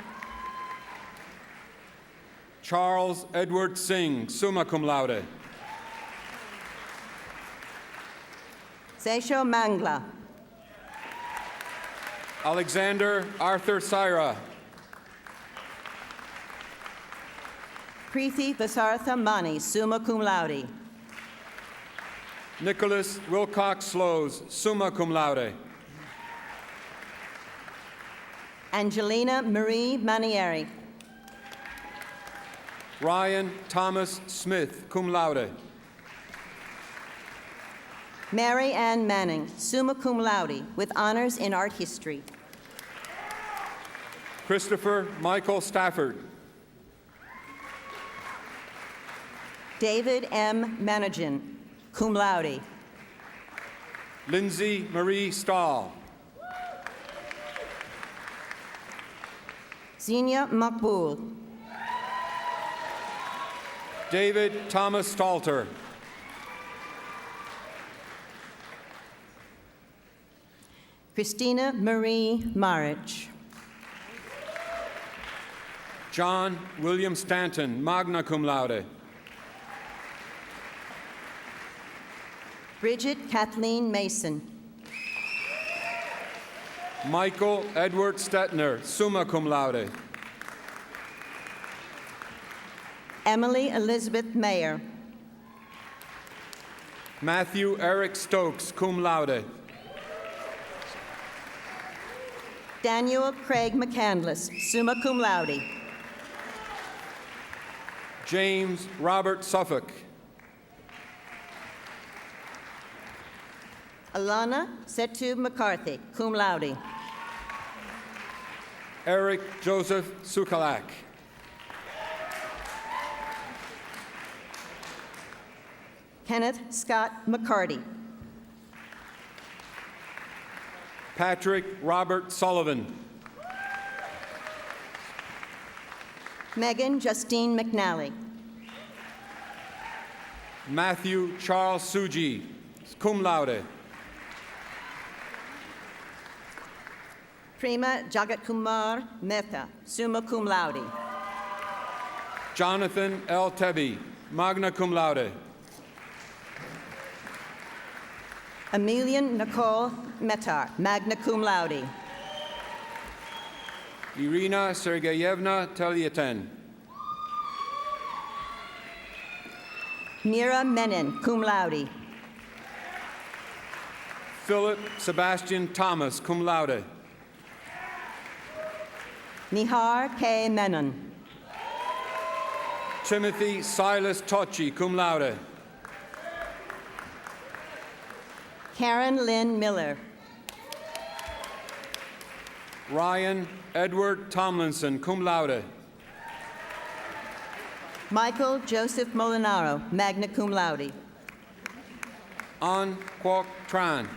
Charles Edward Singh, summa cum laude. Sesho Mangla. Alexander Arthur Syra. Preeti Vasartha Mani, summa cum laude. Nicholas Wilcox Slows, summa cum laude. Angelina Marie Manieri. Ryan Thomas Smith, cum laude. Mary Ann Manning, summa cum laude, with honors in art history. Christopher Michael Stafford. David M. Manajan, cum laude. Lindsay Marie Stahl. Xenia Makbul. David Thomas Stalter. Christina Marie Marich. John William Stanton, magna cum laude. Bridget Kathleen Mason. Michael Edward Stetner, summa cum laude. Emily Elizabeth Mayer. Matthew Eric Stokes, cum laude. Daniel Craig McCandless, summa cum laude. James Robert Suffolk. Alana Setu McCarthy, cum laude. Eric Joseph Sukalak. Kenneth Scott McCarty. Patrick Robert Sullivan. Megan Justine McNally. Matthew Charles Suji, cum laude. Prema Jagat Kumar Mehta, summa cum laude. Jonathan L. Tebby, magna cum laude. Emilian Nicole Metar, magna cum laude. Irina Sergeyevna Telyeten. Mira Menon, cum laude. Philip Sebastian Thomas, cum laude. Nihar K. Menon. Timothy Silas Tocci, cum laude. Karen Lynn Miller. Ryan Edward Tomlinson, cum laude. Michael Joseph Molinaro, magna cum laude. An Kwok Tran.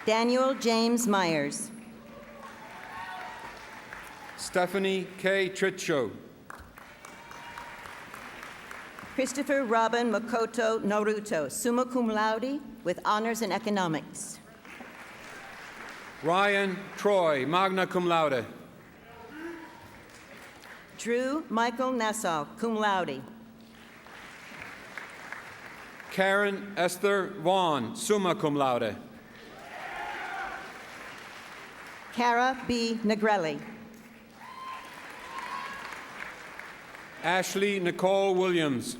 Daniel James Myers. Stephanie K. Tritcho. Christopher Robin Makoto Noruto, summa cum laude, with honors in economics. Ryan Troy, magna cum laude. Drew Michael Nassau, cum laude. Karen Esther Vaughn, summa cum laude. Cara B. Negrelli. Ashley Nicole Williams.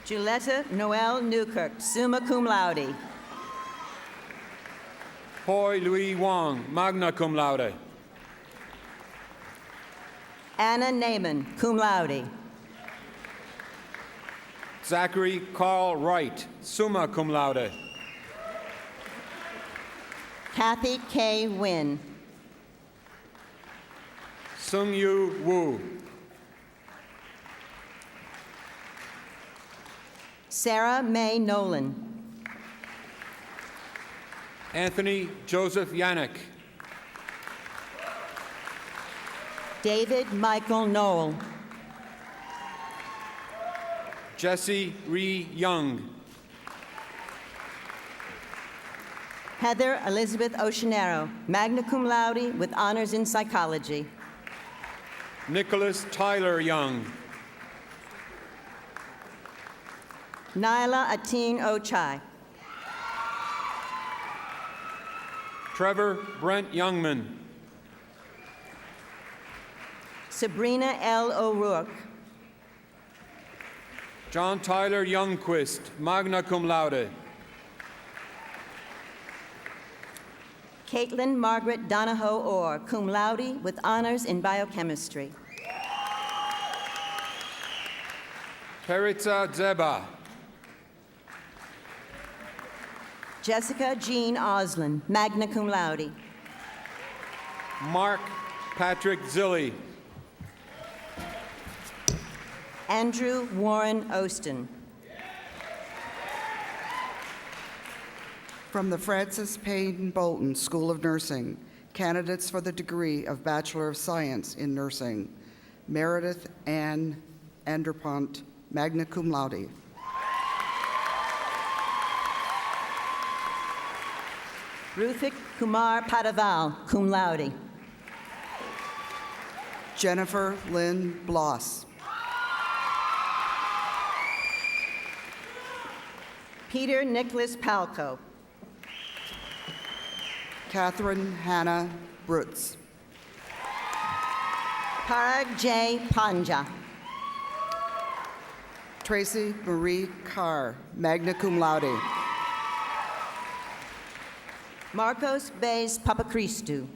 Juletta Noel Newkirk, summa cum laude. Hoi Louis Wong, magna cum laude. Anna Naaman, cum laude. Zachary Carl Wright, summa cum laude. Kathy K. Wynn. Sung Yu Wu. Sarah Mae Nolan. Anthony Joseph Yannick. David Michael Knoll. Jesse Ree Young. Heather Elizabeth Oceanero, magna cum laude, with honors in psychology. Nicholas Tyler Young. Nyla Atin Ochai. Trevor Brent Youngman. Sabrina L. O'Rourke. John Tyler Youngquist, magna cum laude. Caitlin Margaret Donahoe Orr, cum laude, with honors in biochemistry. Peritza Zeba. Jessica Jean Oslin, magna cum laude. Mark Patrick Zilli. Andrew Warren Ostin. From the Francis Payne Bolton School of Nursing, candidates for the degree of Bachelor of Science in Nursing, Meredith Ann Anderpont, magna cum laude. Rufik Kumar Padaval, cum laude. Jennifer Lynn Bloss. Peter Nicholas Palco. Catherine Hannah Brutz. Parag J. Panja. Tracy Marie Carr, magna cum laude. Marcos Baez Papachristou.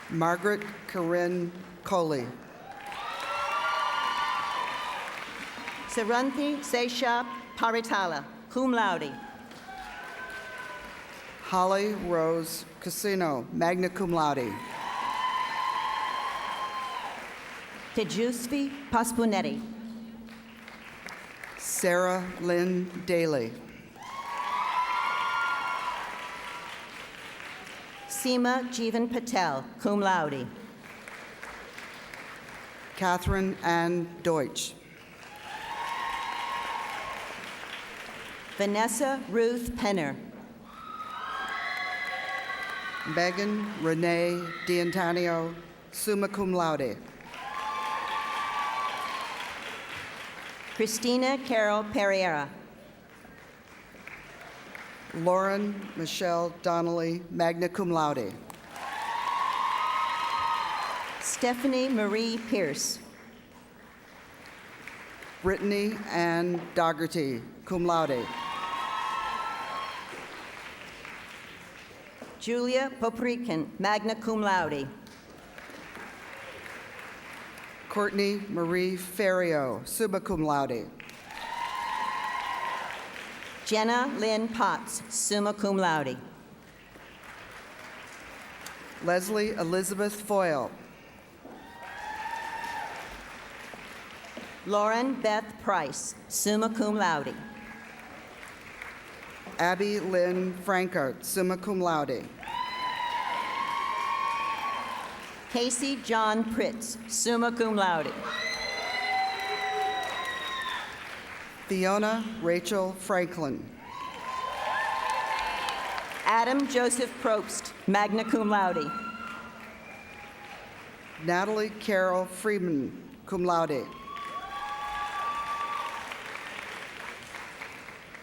Margaret Corinne Coley. Saranthi Sesha Paritala, cum laude. Holly Rose Casino, magna cum laude. Tejusvi Paspunetti. Sarah Lynn Daly. Seema Jeevan Patel, cum laude. Catherine Ann Deutsch. Vanessa Ruth Penner. Megan Renee D'Antonio, summa cum laude. Christina Carol Pereira. Lauren Michelle Donnelly, magna cum laude. Stephanie Marie Pierce. Brittany Ann Dougherty, cum laude. Julia Poprikin, magna cum laude. Courtney Marie Ferrio, summa cum laude. Jenna Lynn Potts, summa cum laude. Leslie Elizabeth Foyle. Lauren Beth Price, summa cum laude. Abby Lynn Frankart, summa cum laude. Casey John Pritz, summa cum laude. Fiona Rachel Franklin. Adam Joseph Probst, magna cum laude. Natalie Carol Freeman, cum laude.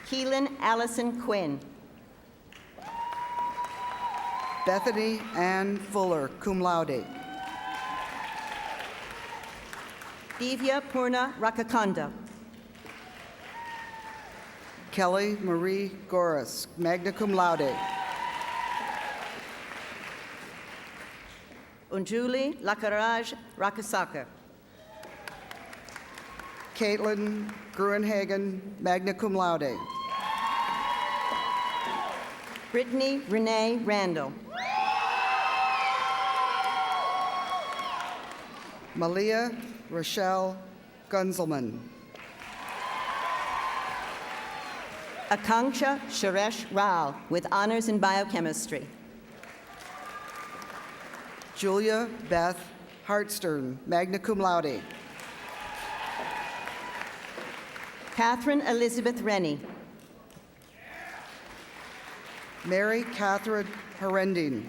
Keelan Allison Quinn. Bethany Ann Fuller, cum laude. Divya Purna Rakakanda. Kelly Marie Goris, magna cum laude. Unjuli Lakaraj Rakasaka. Caitlin Gruenhagen, magna cum laude. Brittany Renee Randall. Malia Rochelle Gunzelman. Akanksha Suresh Rao with honors in biochemistry. Julia Beth Hartstern, magna cum laude. Catherine Elizabeth Rennie. Mary Catherine Herending.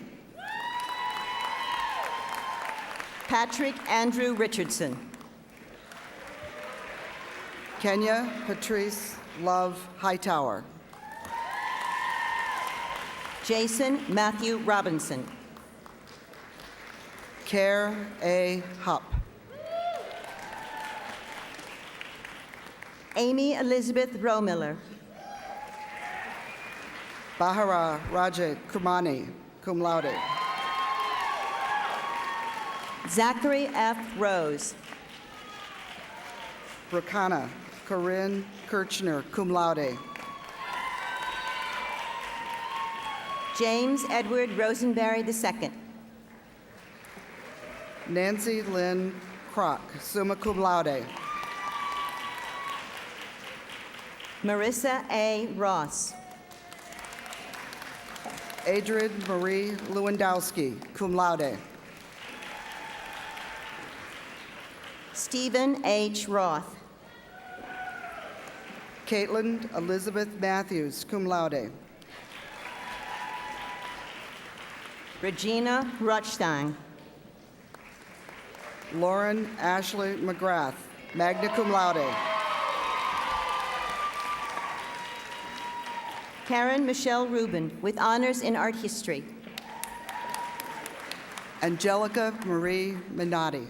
Patrick Andrew Richardson. Kenya Patrice Love Hightower. Jason Matthew Robinson. Care A. Hupp. Amy Elizabeth Romiller. Bahara Raja Kumani, cum laude. Zachary F. Rose. Bracana Corinne Kirchner, cum laude. James Edward Rosenberry II. Nancy Lynn Kroc, summa cum laude. Marissa A. Ross. Adrian Marie Lewandowski, cum laude. Stephen H. Roth. Caitlin Elizabeth Matthews, cum laude. Regina Rothstein. Lauren Ashley McGrath, magna cum laude. Karen Michelle Rubin, with honors in art history. Angelica Marie Minotti.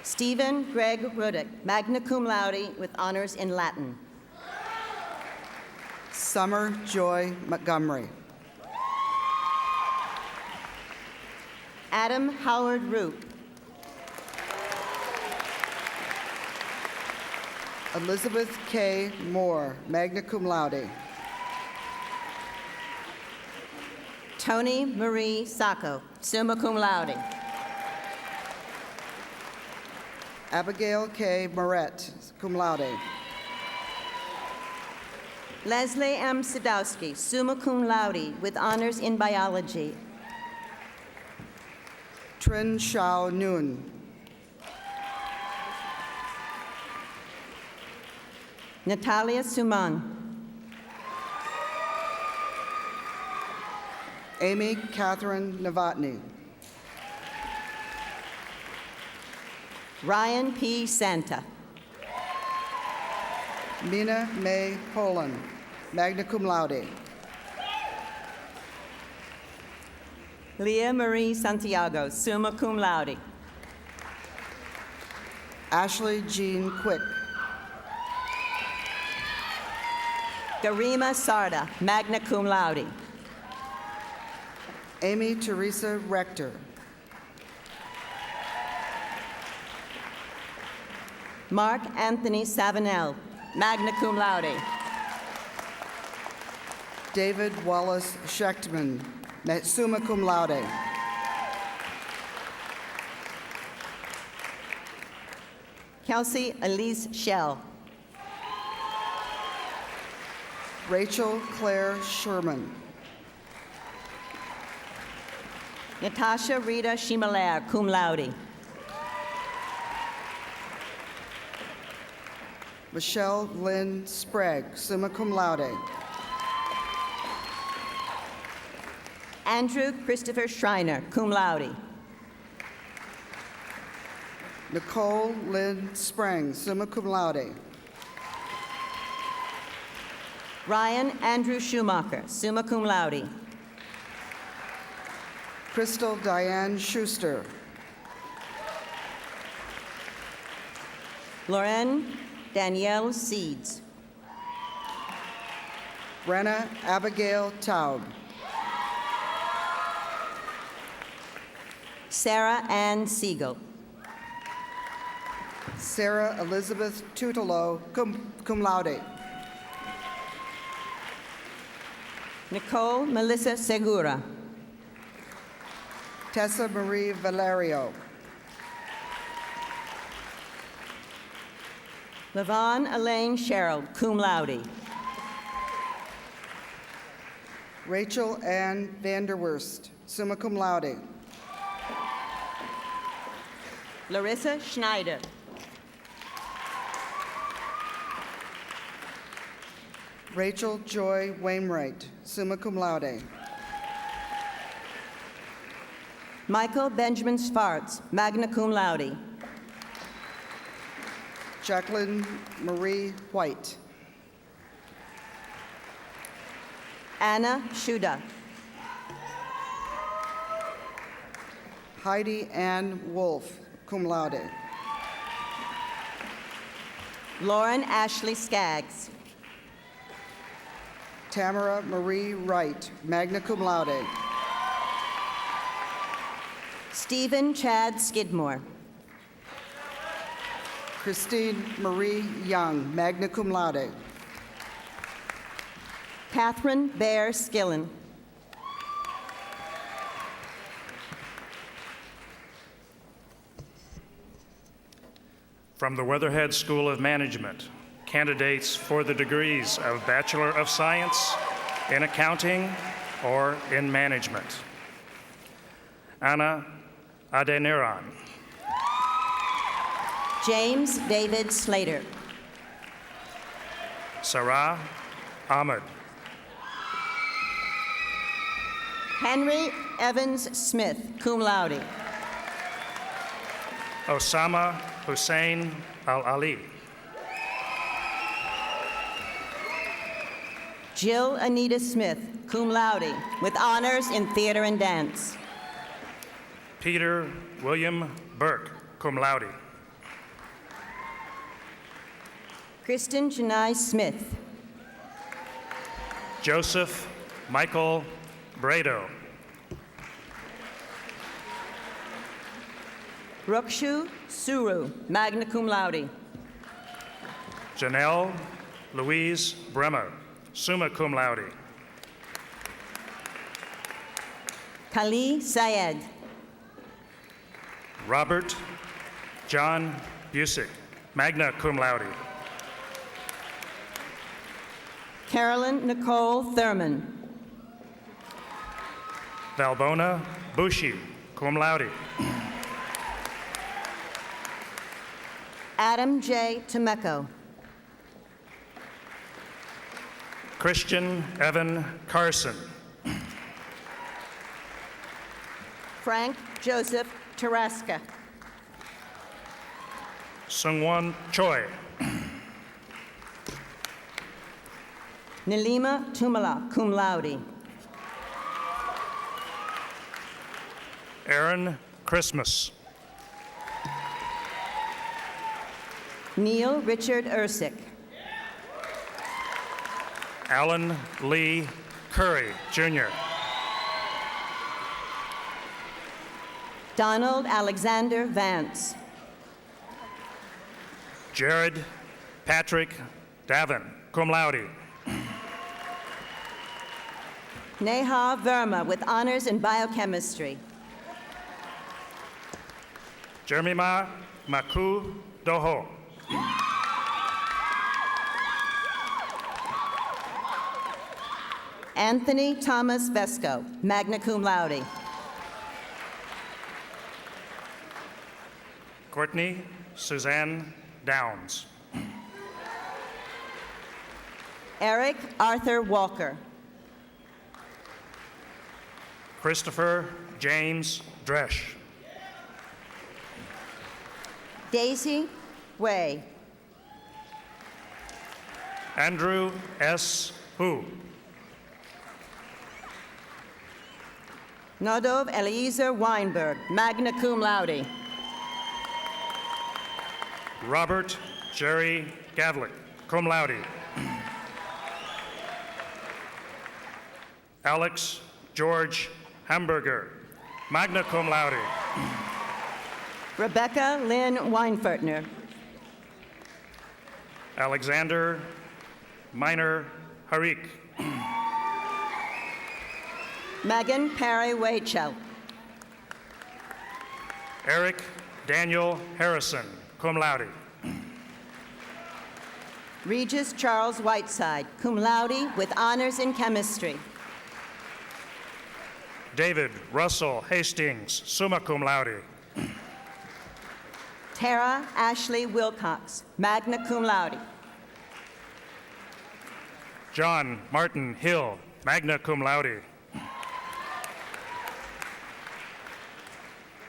Stephen Greg Rudick, magna cum laude, with honors in Latin. Summer Joy Montgomery. Adam Howard Root. Elizabeth K. Moore, magna cum laude. Tony Marie Sacco, summa cum laude. Abigail K. Moret, cum laude. Leslie M. Sadowski, summa cum laude, with honors in biology. Trin Shao Nguyen. Natalia Suman. Amy Catherine Novotny. Ryan P. Santa. Mina May Poland, magna cum laude. Leah Marie Santiago, summa cum laude. Ashley Jean Quick. Garima Sarda, magna cum laude. Amy Teresa Rector. Mark Anthony Savinel, magna cum laude. David Wallace Schechtman, summa cum laude. Kelsey Elise Shell. Rachel Claire Sherman. Natasha Rita Shimaler, cum laude. Michelle Lynn Sprague, summa cum laude. Andrew Christopher Schreiner, cum laude. Nicole Lynn Sprang, summa cum laude. Ryan Andrew Schumacher, summa cum laude. Crystal Diane Schuster. Lauren Danielle Seeds. Brenna Abigail Taub. Sarah Ann Siegel. Sarah Elizabeth Tutelo, cum laude. Nicole Melissa Segura. Tessa Marie Valerio. Lavon Elaine Sherrill, cum laude. Rachel Ann Vanderwurst, summa cum laude. Larissa Schneider. Rachel Joy Wainwright, summa cum laude. Michael Benjamin Sfartz, magna cum laude. Jacqueline Marie White. Anna Shuda. Heidi Ann Wolf, cum laude. Lauren Ashley Skaggs. Tamara Marie Wright, magna cum laude. Stephen Chad Skidmore. Christine Marie Young, magna cum laude. Catherine Bear Skillen. From the Weatherhead School of Management, candidates for the degrees of Bachelor of Science in Accounting or in Management. Anna Adeniran. James David Slater. Sarah Ahmed. Henry Evans Smith, cum laude. Osama Hussein Al-Ali. Jill Anita Smith, cum laude, with honors in theater and dance. Peter William Burke, cum laude. Kristen Janai Smith. Joseph Michael Brado. Rukshu Suru, magna cum laude. Janelle Louise Bremer, summa cum laude. Kali Syed. Robert John Busick, magna cum laude. Carolyn Nicole Thurman. Valbona Bushi, cum laude. Adam J. Tomeko. Christian Evan Carson. Frank Joseph Taraska. Sungwon Choi. Nilima Tumala, cum laude. Aaron Christmas. Neil Richard Ersick. Alan Lee Curry, Jr. Donald Alexander Vance. Jared Patrick Davin, cum laude. Neha Verma, with honors in biochemistry. Jermima Maku Doho. Anthony Thomas Vesco, magna cum laude. Courtney Suzanne Downs. Eric Arthur Walker. Christopher James Dresch. Daisy Way. Andrew S. Hu. Nodov Eliezer Weinberg, magna cum laude. Robert Jerry Gavlik, cum laude. Alex George Hamburger, magna cum laude. Rebecca Lynn Weinfertner. Alexander Minor Harik. Megan Perry Wachel. Eric Daniel Harrison, cum laude. Regis Charles Whiteside, cum laude, with honors in chemistry. David Russell Hastings, summa cum laude. Tara Ashley Wilcox, magna cum laude. John Martin Hill, magna cum laude.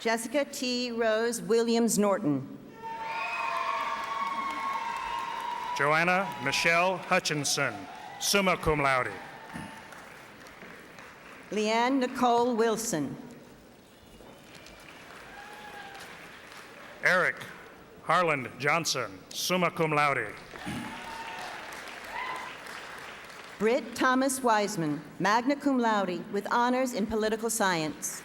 Jessica T. Rose Williams Norton. Joanna Michelle Hutchinson, summa cum laude. Leanne Nicole Wilson. Eric Harland Johnson, summa cum laude. Britt Thomas Wiseman, magna cum laude, with honors in political science.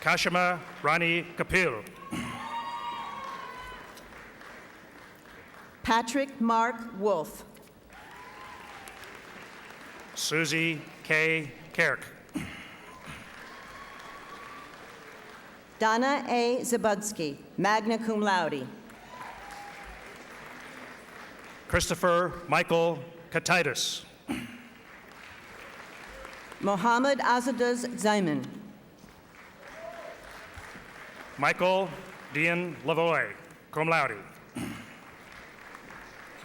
Kashima Rani Kapil. Patrick Mark Wolf. Susie K. Kerk. Donna A. Zabudsky, magna cum laude. Christopher Michael Katitis. Mohammed Azaduz Zayman. Michael Dean Lavoie, cum laude.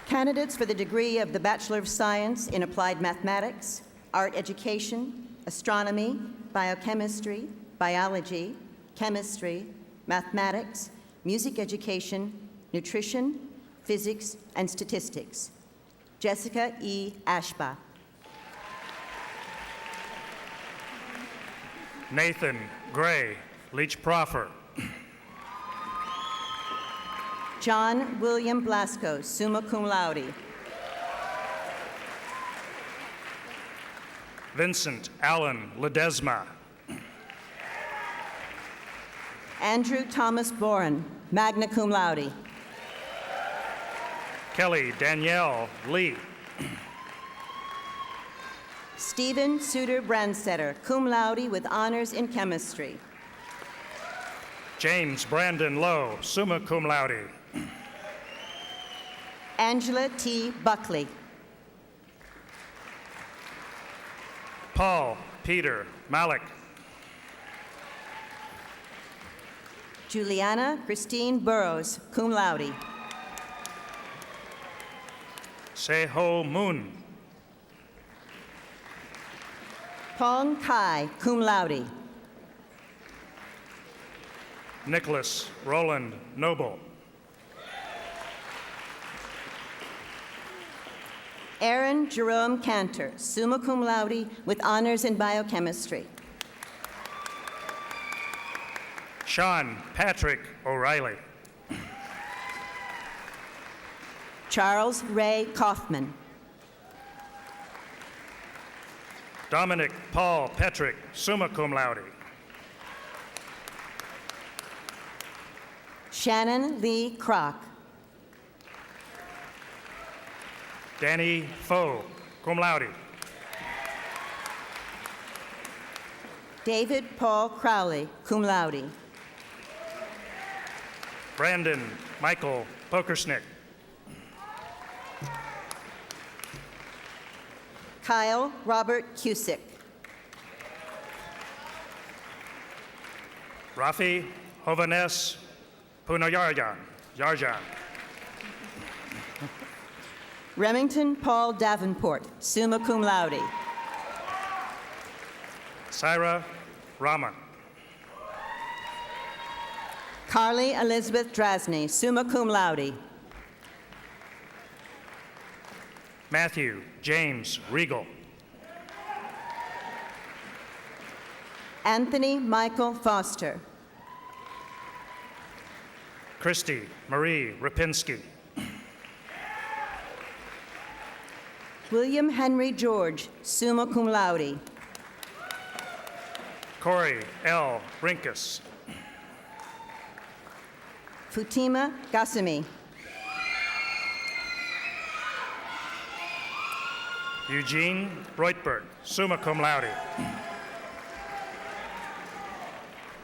Candidates for the degree of the Bachelor of Science in Applied Mathematics, Art Education, Astronomy, Biochemistry, Biology, Chemistry, Mathematics, Music Education, Nutrition, Physics, and Statistics. Jessica E. Ashba. Nathan Gray, Leach Proffer. John William Blasco, summa cum laude. Vincent Allen Ledesma. Andrew Thomas Boren, magna cum laude. Kelly Danielle Lee. Stephen Suter Brandstetter, cum laude with honors in chemistry. James Brandon Lowe, summa cum laude. Angela T. Buckley. Paul Peter Malik. Juliana Christine Burrows, cum laude. Seho Moon. Pong Kai, cum laude. Nicholas Roland Noble. Aaron Jerome Cantor, summa cum laude with honors in biochemistry. Sean Patrick O'Reilly. Charles Ray Kaufman. Dominic Paul Petrick, summa cum laude. Shannon Lee Kroc. Danny Foe, cum laude. David Paul Crowley, cum laude. Brandon Michael Pokersnick. Kyle Robert Cusick. Rafi Hovanes Punoyarjan. Yarjan. Remington Paul Davenport, summa cum laude. Syra Raman. Carly Elizabeth Drasney, summa cum laude. Matthew James Regal. Anthony Michael Foster. Christy Marie Rapinski. William Henry George, summa cum laude. Corey L. Brinkus. Fatima Gassemi. Eugene Reutberg, summa cum laude.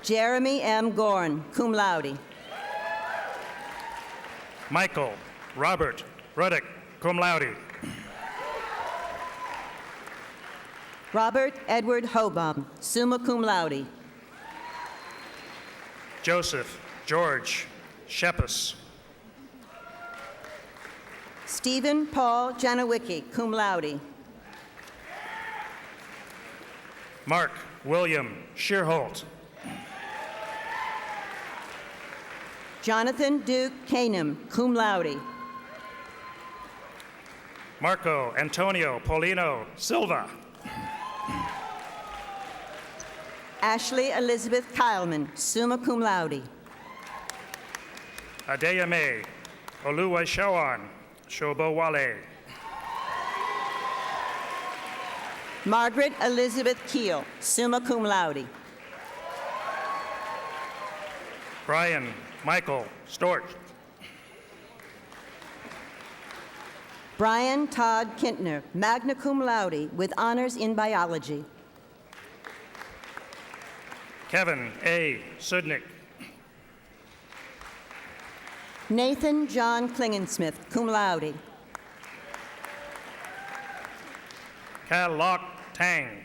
Jeremy M. Gorn, cum laude. Michael Robert Ruddick, cum laude. Robert Edward Hobom, summa cum laude. Joseph George Shepis. Stephen Paul Janowicki, cum laude. Mark William Shearholt. Jonathan Duke Canum, cum laude. Marco Antonio Polino Silva. Ashley Elizabeth Kyleman, summa cum laude. Adeyemi Oluwaseun Shobowale. Margaret Elizabeth Keel, summa cum laude. Brian Michael Storch. Brian Todd Kintner, magna cum laude, with honors in biology. Kevin A. Sudnick. Nathan John Klingensmith, cum laude. Ka-Lok Tang.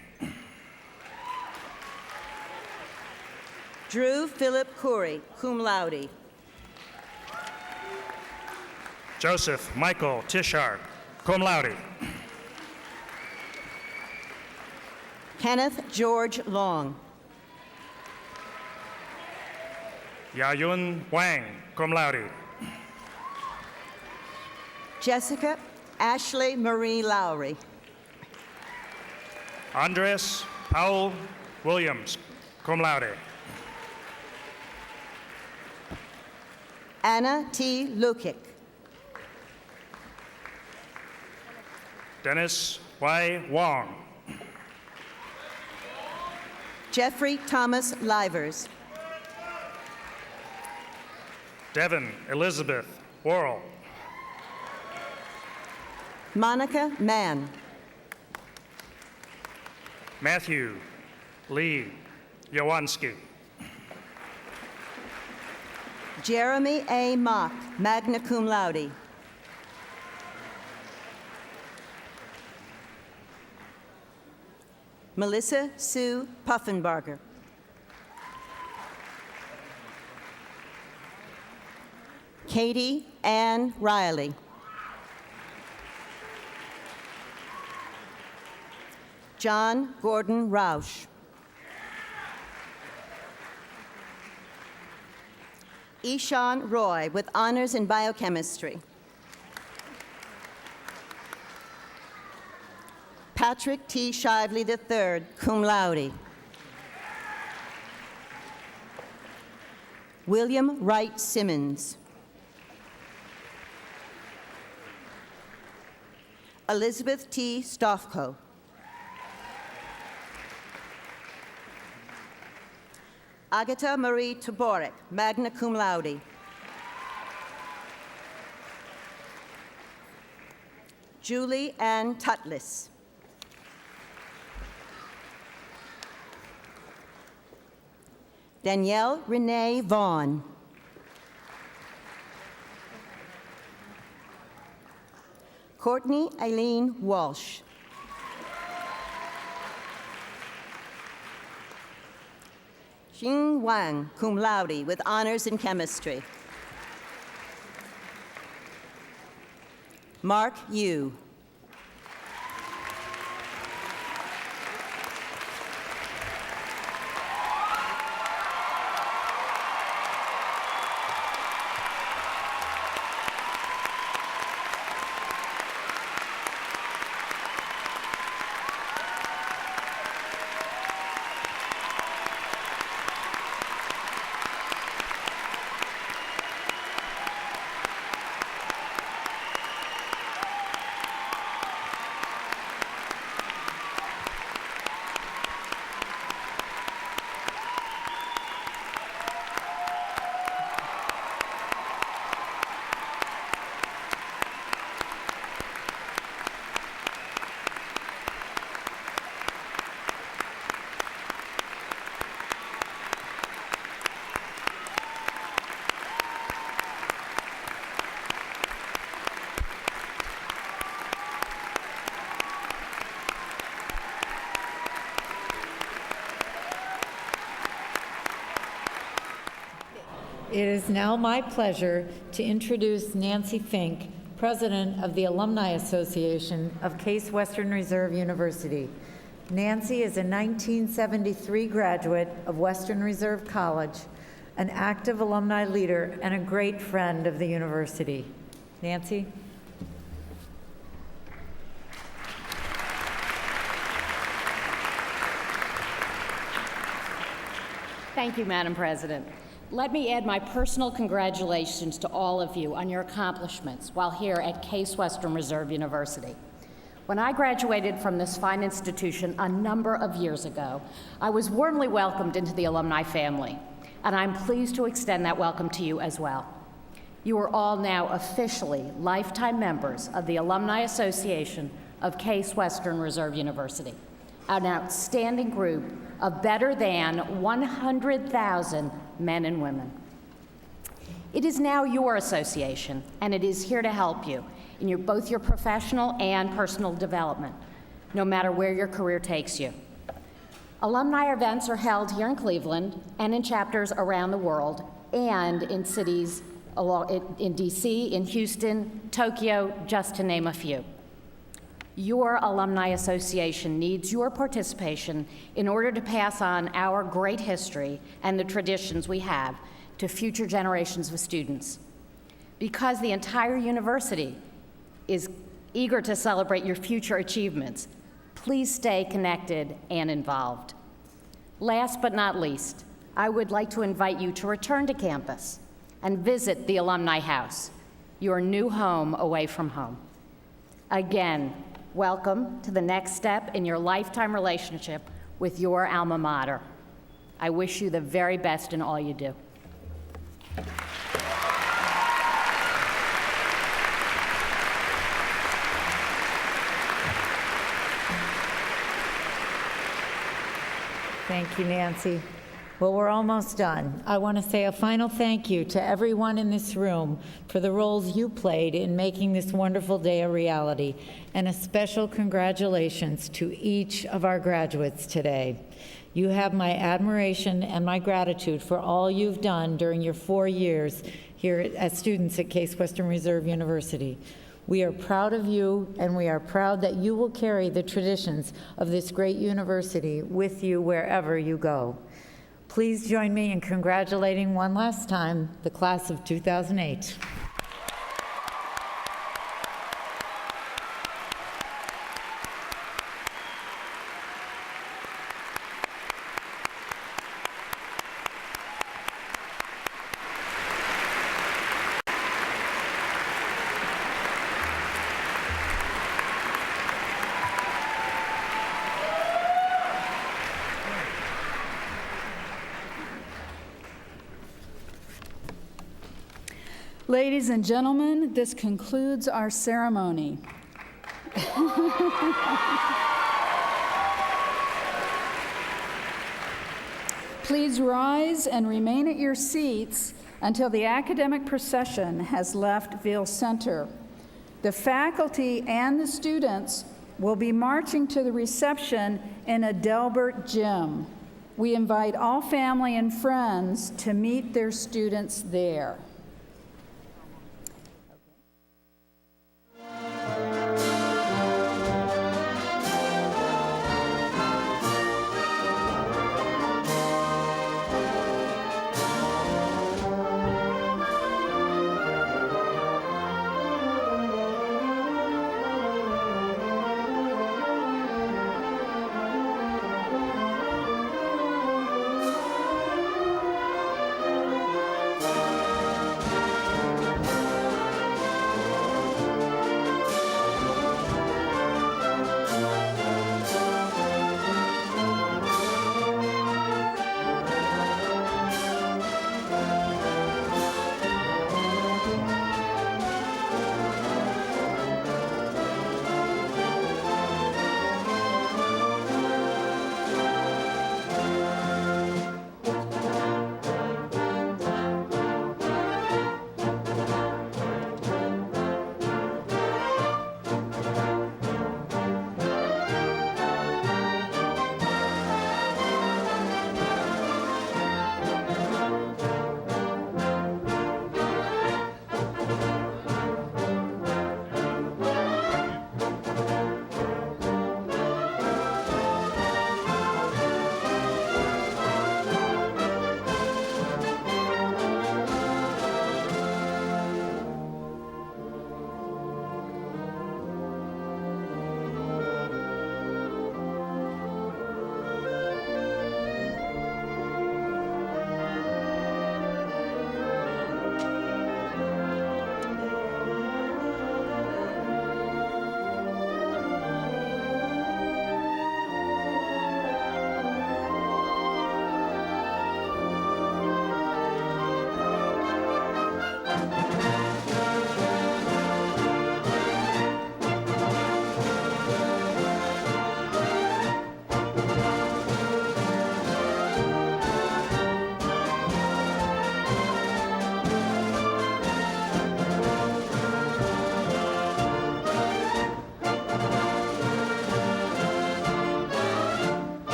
Drew Philip Curry, cum laude. Joseph Michael Tishart, cum laude. Kenneth George Long. Yayun Wang, cum laude. Jessica Ashley Marie Lowry. Andres Paul Williams, cum laude. Anna T. Lukic. Dennis Y. Wong. Jeffrey Thomas Livers. Devin Elizabeth Worrell. Monica Mann. Matthew Lee Yawanski. Jeremy A. Mock, magna cum laude. Melissa Sue Puffenbarger. Katie Ann Riley. John Gordon Roush. Ishan Roy, with honors in biochemistry. Patrick T. Shively III, cum laude. William Wright Simmons. Elizabeth T. Stofko. Agata Marie Taborek, magna cum laude. Julie Ann Tutlis. Danielle Renee Vaughn. Courtney Eileen Walsh. Xing Wang, cum laude, with honors in chemistry. Mark Yu. It is now my pleasure to introduce Nancy Fink, President of the Alumni Association of Case Western Reserve University. Nancy is a 1973 graduate of Western Reserve College, an active alumni leader, and a great friend of the university. Nancy? Thank you, Madam President. Let me add my personal congratulations to all of you on your accomplishments while here at Case Western Reserve University. When I graduated from this fine institution a number of years ago, I was warmly welcomed into the alumni family, and I'm pleased to extend that welcome to you as well. You are all now officially lifetime members of the Alumni Association of Case Western Reserve University, an outstanding group of better than 100,000 men and women. It is now your association, and it is here to help you in both your professional and personal development, no matter where your career takes you. Alumni events are held here in Cleveland and in chapters around the world and in cities in DC, in Houston, Tokyo, just to name a few. Your Alumni Association needs your participation in order to pass on our great history and the traditions we have to future generations of students. Because the entire university is eager to celebrate your future achievements, please stay connected and involved. Last but not least, I would like to invite you to return to campus and visit the Alumni House, your new home away from home. Again, welcome to the next step in your lifetime relationship with your alma mater. I wish you the very best in all you do. Thank you, Nancy. Well, we're almost done. I want to say a final thank you to everyone in this room for the roles you played in making this wonderful day a reality, and a special congratulations to each of our graduates today. You have my admiration and my gratitude for all you've done during your 4 years here as students at Case Western Reserve University. We are proud of you, and we are proud that you will carry the traditions of this great university with you wherever you go. Please join me in congratulating one last time the class of 2008. Ladies and gentlemen, this concludes our ceremony. Please rise and remain at your seats until the academic procession has left Veale Center. The faculty and the students will be marching to the reception in a Delbert gym. We invite all family and friends to meet their students there.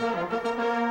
Thank you.